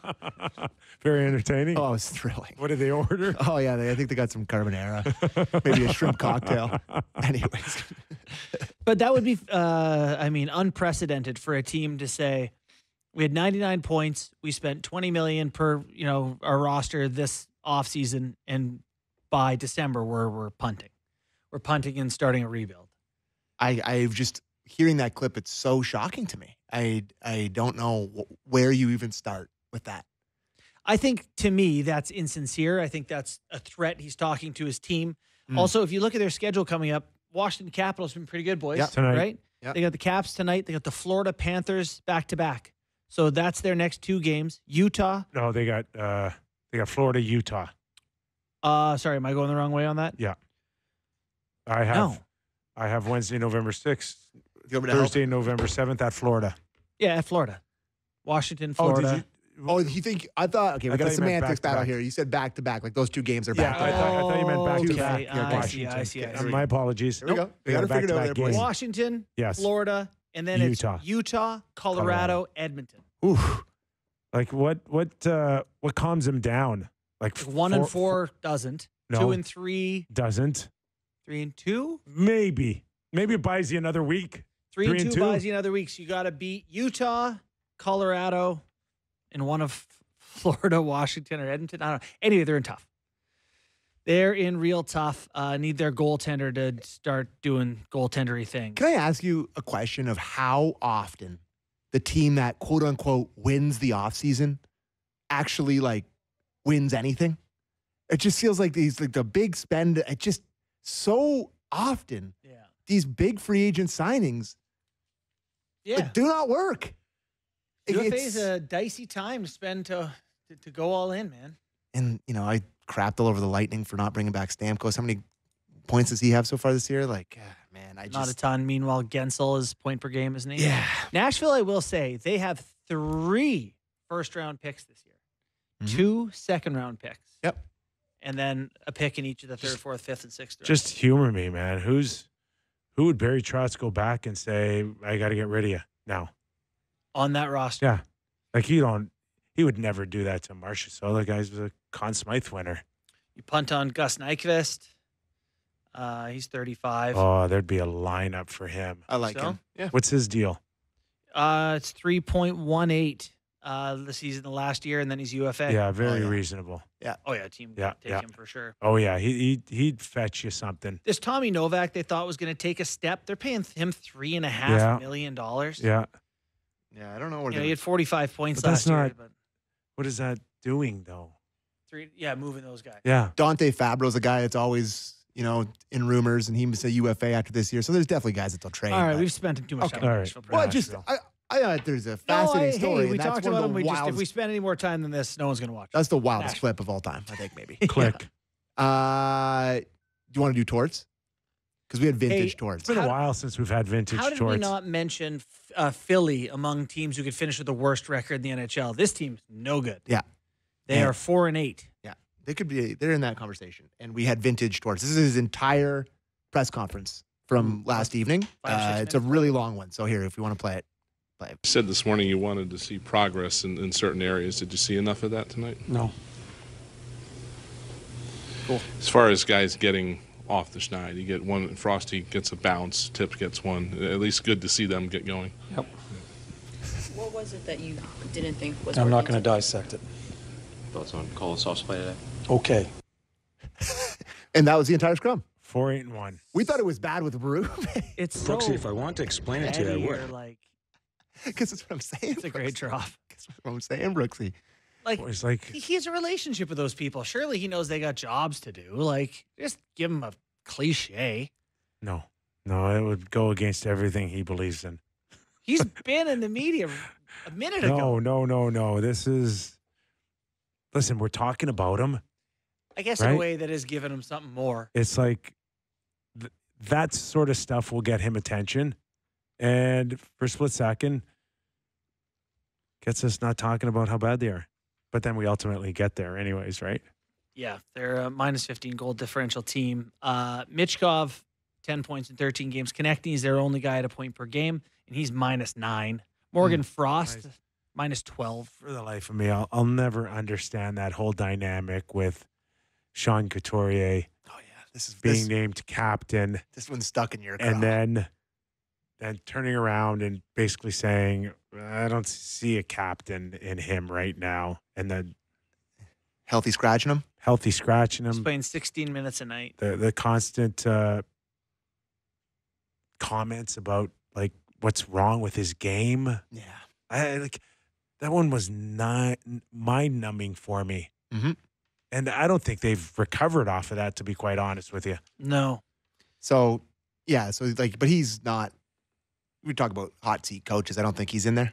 Very entertaining. Oh, it was thrilling. What did they order? Oh, yeah. I think they got some carbonara. Maybe a shrimp cocktail. Anyways. But that would be, unprecedented for a team to say, we had 99 points. We spent $20 million per, our roster this offseason, and by December, we're punting. We're punting and starting a rebuild. I've just hearing that clip. It's so shocking to me. I don't know where you even start with that. I think, to me, that's insincere. I think that's a threat he's talking to his team. Also, if you look at their schedule coming up, Washington Capitals have been pretty good, boys. Yep. Tonight. Right? Yep. They got the Caps tonight. They got the Florida Panthers back-to-back. So that's their next 2 games. Utah. No, they got Florida, Utah. Sorry, am I going the wrong way on that? Yeah. I have Wednesday, November 6th. You want me to help? Thursday, November 7th at Florida. Yeah, at Florida. Washington, Florida. Oh, you think I thought? Okay, we I got thought a you meant semantics battle back-to-back. here. You said back to back, like those 2 games are Yeah, back. I thought you meant back to Okay, back. I see. My apologies. Here we go. They We got got to figure it out there, back-to-back boys. games. Washington, Yes. Florida, and then Utah. it's Utah, Colorado, Edmonton. Ooh. Like what calms him down? Like 1 and 4 doesn't. No. 2 and 3, Doesn't. 3 and 2. Maybe it buys you another week. 3 and 2 buys you another week. So you got to beat Utah, Colorado, and one of Florida, Washington, or Edmonton. I don't know. Anyway, they're in tough. They're in real tough. Need their goaltender to start doing goaltendery things. Can I ask you a question of how often the team that quote unquote wins the offseason actually like wins anything? It just feels like these like the big spend. It just so often. Yeah. These big free agent signings do not work. UFA is a dicey time to spend to go all in, man. And, I crapped all over the Lightning for not bringing back Stamkos. How many points does he have so far this year? Like, man, Not a ton. Meanwhile, Gensel is point per game, isn't he? Yeah. Nashville, I will say, they have 3 first-round picks this year. 2 second-round picks. Yep. And then a pick in each of the 3rd, 4th, 5th, and 6th rounds. Just humor me, man. Who would Barry Trotz go back and say, I got to get rid of you now? On that roster. Yeah. Like he would never do that to Marcia. So the guy's a Conn Smythe winner. You punt on Gus Nyquist. He's 35. Oh, there'd be a lineup for him. I like him. Yeah. What's his deal? It's 3.18 the season, the last year, and then he's UFA. Yeah, very reasonable. Yeah. Oh, yeah, team would take him for sure. Oh, yeah. He'd fetch you something. This Tommy Novak they thought was going to take a step. They're paying him $3.5 million. Yeah. Yeah, I don't know what he had 45 points But last year. But what is that doing, though? moving those guys. Yeah. Dante Fabro's a guy that's always, in rumors, and he was a UFA after this year. So there's definitely guys that they'll trade. All right, but- we've spent too much time on Nashville. Well, just there's a fascinating story. We and that's talked one of about the him. If wildest- we spend any more time than this, no one's going to watch. That's the wildest Nashville. clip of all time, I think, maybe. Click. Do you want to do torts? Because we had vintage torts. It's been a while since we've had vintage How did torts. we not mention Philly among teams who could finish with the worst record in the NHL? This team's no good. Yeah. They are 4-8. Yeah. They're in that conversation. And we had vintage torts. This is his entire press conference from last evening. 5 or 6 It's a really long one. So here, if you want to play it, play it. You said this morning you wanted to see progress in certain areas. Did you see enough of that tonight? No. Cool. As far as guys getting off the schneid, you get one, Frosty gets a bounce, Tip gets one. At least good to see them get going. Yep. What was it that you didn't think was I'm not working going to today? dissect it. Thoughts on Kolosov's play today? Okay. And that was the entire scrum. 4-8-1. We thought it was bad with Rube. It's Brooksy, so if I want to explain it to you, I petty would. or, like, Because that's what I'm saying. it's a great drop. That's what I'm saying, Brooksy. Like, It's like he has a relationship with those people. Surely he knows they got jobs to do. Like, just give him a cliche. no, it would go against everything he believes in. He's been in the media a minute ago. No. Listen, we're talking about him. I guess in a Right? way that has given him something more. It's like that sort of stuff will get him attention, and for a split second, gets us not talking about how bad they are. But then we ultimately get there, anyways, right? Yeah, they're a minus 15 goal differential team. Michkov, 10 points in 13 games. Konechny is their only guy at a point per game, and he's minus 9. Morgan Frost, minus 12. For the life of me, I'll never understand that whole dynamic with Sean Couturier This is being named captain, This one's stuck in your craw. and then turning around and basically saying, I don't see a captain in him right now. And then healthy scratching him. He's playing 16 minutes a night. The constant comments about, like, what's wrong with his game. Yeah. That one was not mind-numbing for me. Mm-hmm. And I don't think they've recovered off of that, to be quite honest with you. No. So, yeah. So, but he's not. We talk about hot seat coaches. I don't think he's in there.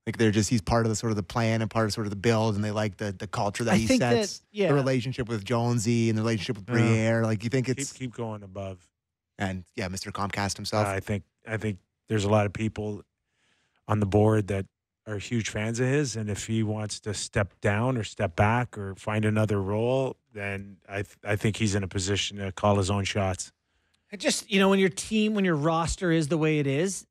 Like he's part of the sort of the plan and part of sort of the build, and they like the culture that he sets. The relationship with Jonesy and the relationship with Briere. Like, you think it's keep going above. And yeah, Mr. Comcast himself. I think there's a lot of people on the board that are huge fans of his, and if he wants to step down or step back or find another role, then I think he's in a position to call his own shots. Just, when your roster is the way it is,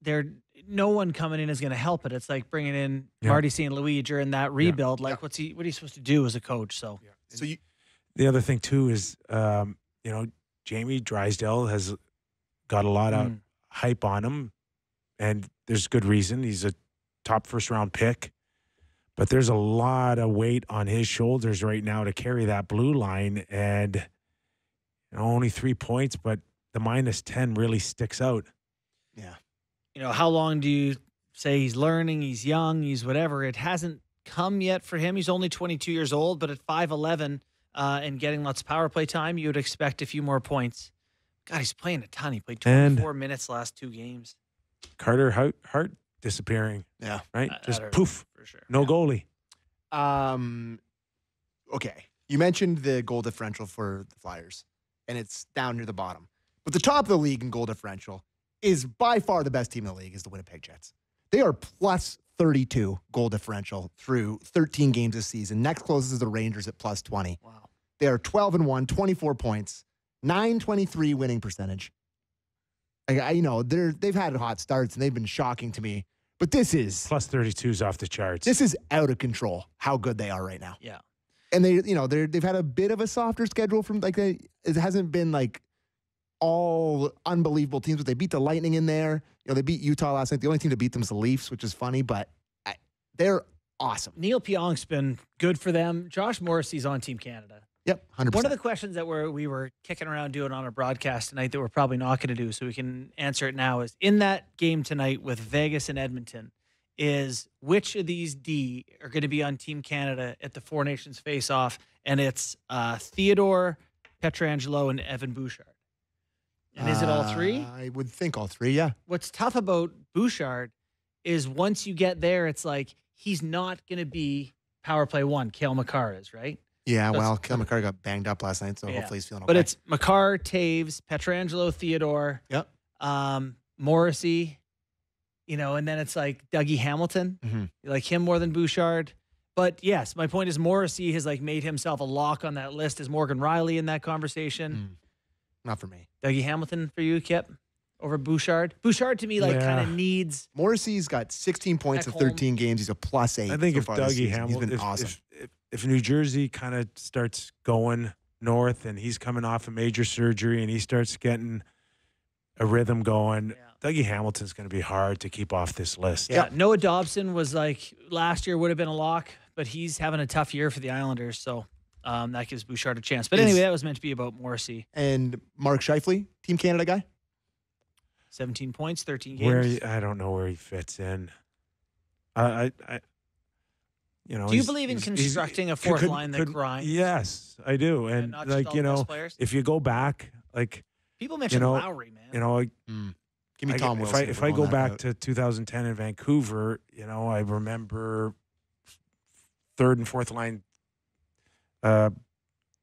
no one coming in is going to help it. It's like bringing in Marty St. Louis during that rebuild. Like, what are you supposed to do as a coach? So, the other thing too is, Jamie Drysdale has got a lot of hype on him, and there's good reason. He's a top first-round pick, but there's a lot of weight on his shoulders right now to carry that blue line, and only 3 points, but the -10 really sticks out. Yeah. How long do you say he's learning? He's young. He's whatever. It hasn't come yet for him. He's only 22 years old, but at 5'11", and getting lots of power play time, you would expect a few more points. God, he's playing a ton. He played 24 minutes last 2 games. Carter Hart disappearing. Yeah. Right? Just poof. For sure. No goalie. Okay. You mentioned the goal differential for the Flyers, and it's down near the bottom. But the top of the league in goal differential is by far the best team in the league is the Winnipeg Jets. They are plus 32 goal differential through 13 games this season. Next closest is the Rangers at plus 20. Wow. They are 12-1, 24 points, .923 winning percentage. They've had hot starts and they've been shocking to me. But this is plus 32's off the charts. This is out of control how good they are right now. Yeah. And they've had a bit of a softer schedule from it hasn't been like all unbelievable teams, but they beat the Lightning in there. They beat Utah last night. The only team to beat them is the Leafs, which is funny, but they're awesome. Neil Pionk's been good for them. Josh Morrissey's on Team Canada. Yep, 100%. One of the questions that we were kicking around doing on our broadcast tonight that we're probably not going to do, so we can answer it now, is in that game tonight with Vegas and Edmonton, is which of these D are going to be on Team Canada at the Four Nations face-off, and it's Theodore, Pietrangelo, and Evan Bouchard. And is it all 3? I would think all 3, yeah. What's tough about Bouchard is once you get there, it's like he's not going to be power play 1. Cale Makar is, right? Yeah, Cale Makar got banged up last night, so hopefully he's feeling okay. But it's Makar, Taves, Pietrangelo, Theodore, Morrissey, and then it's like Dougie Hamilton. Mm-hmm. You like him more than Bouchard. But yes, my point is Morrissey has made himself a lock on that list. Is Morgan Riley in that conversation? Not for me. Dougie Hamilton for you, Kip, over Bouchard. Bouchard to me kind of needs. Morrissey's got 16 points in 13 games. He's a plus 8. I think if Dougie Hamilton, he's been awesome. If New Jersey kind of starts going north and he's coming off a major surgery and he starts getting a rhythm going, Dougie Hamilton's going to be hard to keep off this list. Yeah. Noah Dobson was last year would have been a lock, but he's having a tough year for the Islanders, so. That gives Bouchard a chance. But anyway, that was meant to be about Morrissey. And Mark Scheifele, Team Canada guy? 17 points, 13 games. I don't know where he fits in. Do you believe in constructing a fourth line that grinds? Yes, I do. And if you go back, people mention Lowry, man. Give me Tom Wilson. If I go back to 2010 in Vancouver, I remember third and fourth line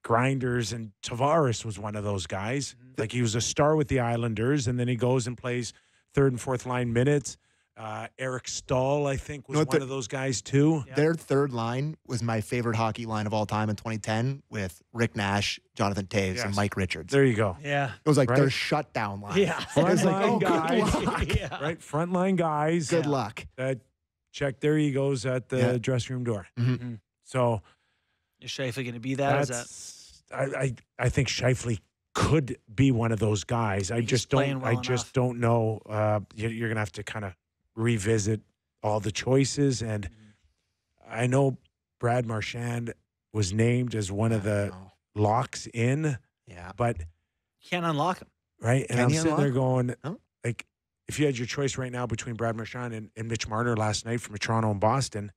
grinders, and Tavares was one of those guys. He was a star with the Islanders, and then he goes and plays third and fourth line minutes. Eric Stahl, I think, was one of those guys too. Yeah. Their third line was my favorite hockey line of all time in 2010 with Rick Nash, Jonathan Toews, and Mike Richards. There you go. Yeah. It was their shutdown line. Yeah. Frontline guys. Right? Frontline guys. Good luck. Check their egos at the dressing room door. Mm-hmm. So is Scheifele going to be that? I think Scheifele could be one of those guys. I just don't know. You're going to have to kind of revisit all the choices. And I know Brad Marchand was named as one of the locks in. Yeah. But can't unlock him. Right. And I'm sitting there going, if you had your choice right now between Brad Marchand and Mitch Marner last night from Toronto and Boston,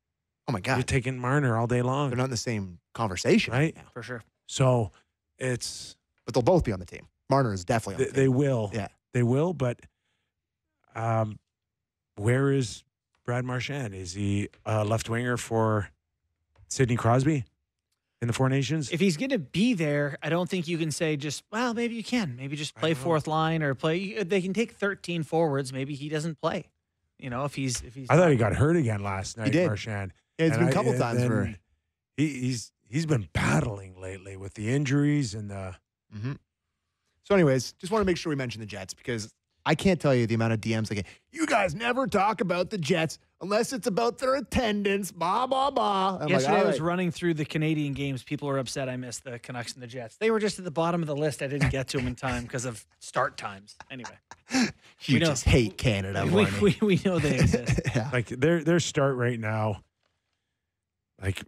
oh my God, you're taking Marner all day long. They're not in the same conversation, right? Now. For sure. So but they'll both be on the team. Marner is definitely on the team. They will. Yeah. They will, but where is Brad Marchand? Is he a left winger for Sidney Crosby in the Four Nations? If he's going to be there, I don't think you can say maybe you can. Maybe just play fourth line or play. They can take 13 forwards. Maybe he doesn't play. If he's. I thought he got hurt again last night, he did. Marchand. Yeah, it's been a couple times for. He's been battling lately with the injuries and the. Mm-hmm. So, anyways, just want to make sure we mention the Jets because I can't tell you the amount of DMs I get. You guys never talk about the Jets unless it's about their attendance. Blah blah blah. Yesterday I was running through the Canadian games. People were upset I missed the Canucks and the Jets. They were just at the bottom of the list. I didn't get to them in time because of start times. Anyway, you just hate Canada. We know they exist. Yeah. Like their start right now, like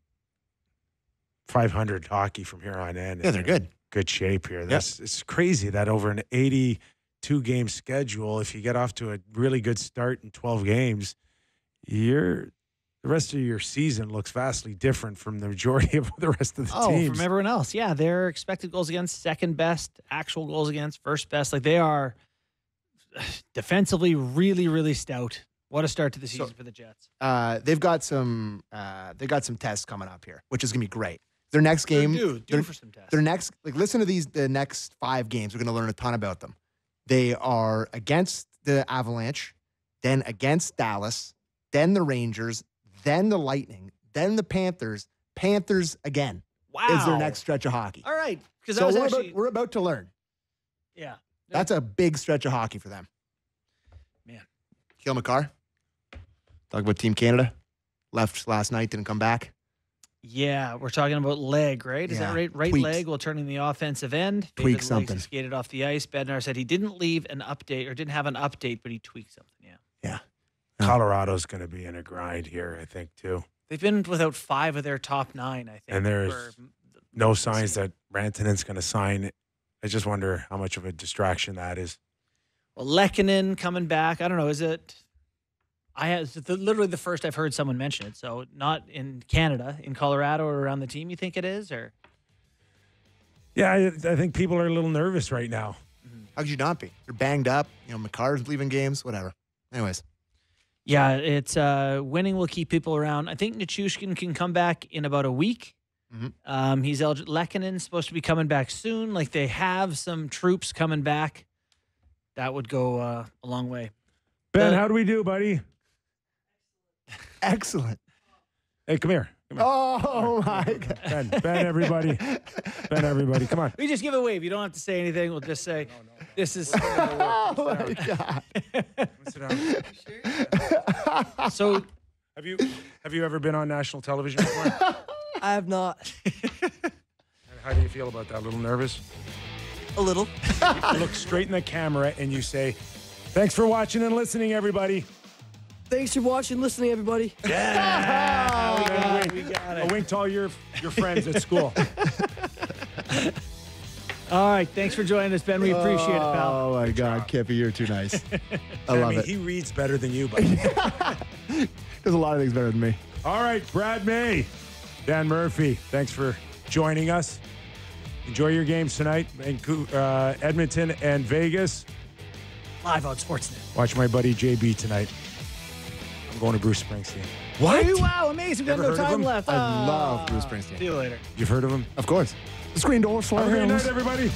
500 hockey from here on in. Yeah, they're good. Good shape here. It's crazy that over an 82-game schedule, if you get off to a really good start in 12 games, the rest of your season looks vastly different from the majority of the rest of the teams. From everyone else. Yeah, their expected goals against, second best, actual goals against, first best. Like they are defensively really, really stout. What a start to the season for the Jets. They've got some tests coming up here, which is gonna be great. Their next game, due for some tests. Their next, listen to the next 5 games. We're going to learn a ton about them. They are against the Avalanche, then against Dallas, then the Rangers, then the Lightning, then the Panthers. Panthers again. Wow, is their next stretch of hockey. All right, because we're about to learn. Yeah, that's a big stretch of hockey for them. Man, Cale Makar. Talk about Team Canada. Left last night, didn't come back. Yeah, we're talking about leg, right? Is that right? Right tweaked. Leg while turning the offensive end. Tweaked something. Skated off the ice. Bednar said he didn't leave an update or didn't have an update, but he tweaked something. Yeah. Colorado's going to be in a grind here, I think, too. They've been without 5 of their top 9, I think. And there's no signs that Rantanen's going to sign. I just wonder how much of a distraction that is. Well, Lehkonen coming back. I don't know. Is it? Literally the first I've heard someone mention it. So not in Canada, in Colorado or around the team. You think it is, or? Yeah, I think people are a little nervous right now. How could you not be? You're banged up. Makar's leaving games. Whatever. Anyways. Yeah, it's winning will keep people around. I think Nichushkin can come back in about a week. Mm-hmm. He's eligible. Lehkonen's supposed to be coming back soon. Like they have some troops coming back. That would go a long way. Ben, how do we do, buddy? Excellent. Hey, come here. Oh, my God. Ben, everybody. Ben, everybody. Come on. We just give a wave. You don't have to say anything. We'll just say, this is... Oh, my God. Sit down. So... Have you ever been on national television before? I have not. How do you feel about that? A little nervous? A little. You look straight in the camera and you say, thanks for watching and listening, everybody. Thanks for watching, listening, everybody. Yeah, we got it. A wink to all your friends at school. All right, thanks for joining us, Ben. We appreciate it, pal. Oh my God, Kippy, you're too nice. I love it. He reads better than you, buddy. There's a lot of things better than me. All right, Brad May, Dan Murphy, thanks for joining us. Enjoy your games tonight, Vancouver, Edmonton and Vegas. Live on Sportsnet. Watch my buddy JB tonight. I'm going to Bruce Springsteen. What? Hey, wow, amazing. We have no time left. I love Bruce Springsteen. See you later. You've heard of him? Of course. The screen door Have a great night, everybody.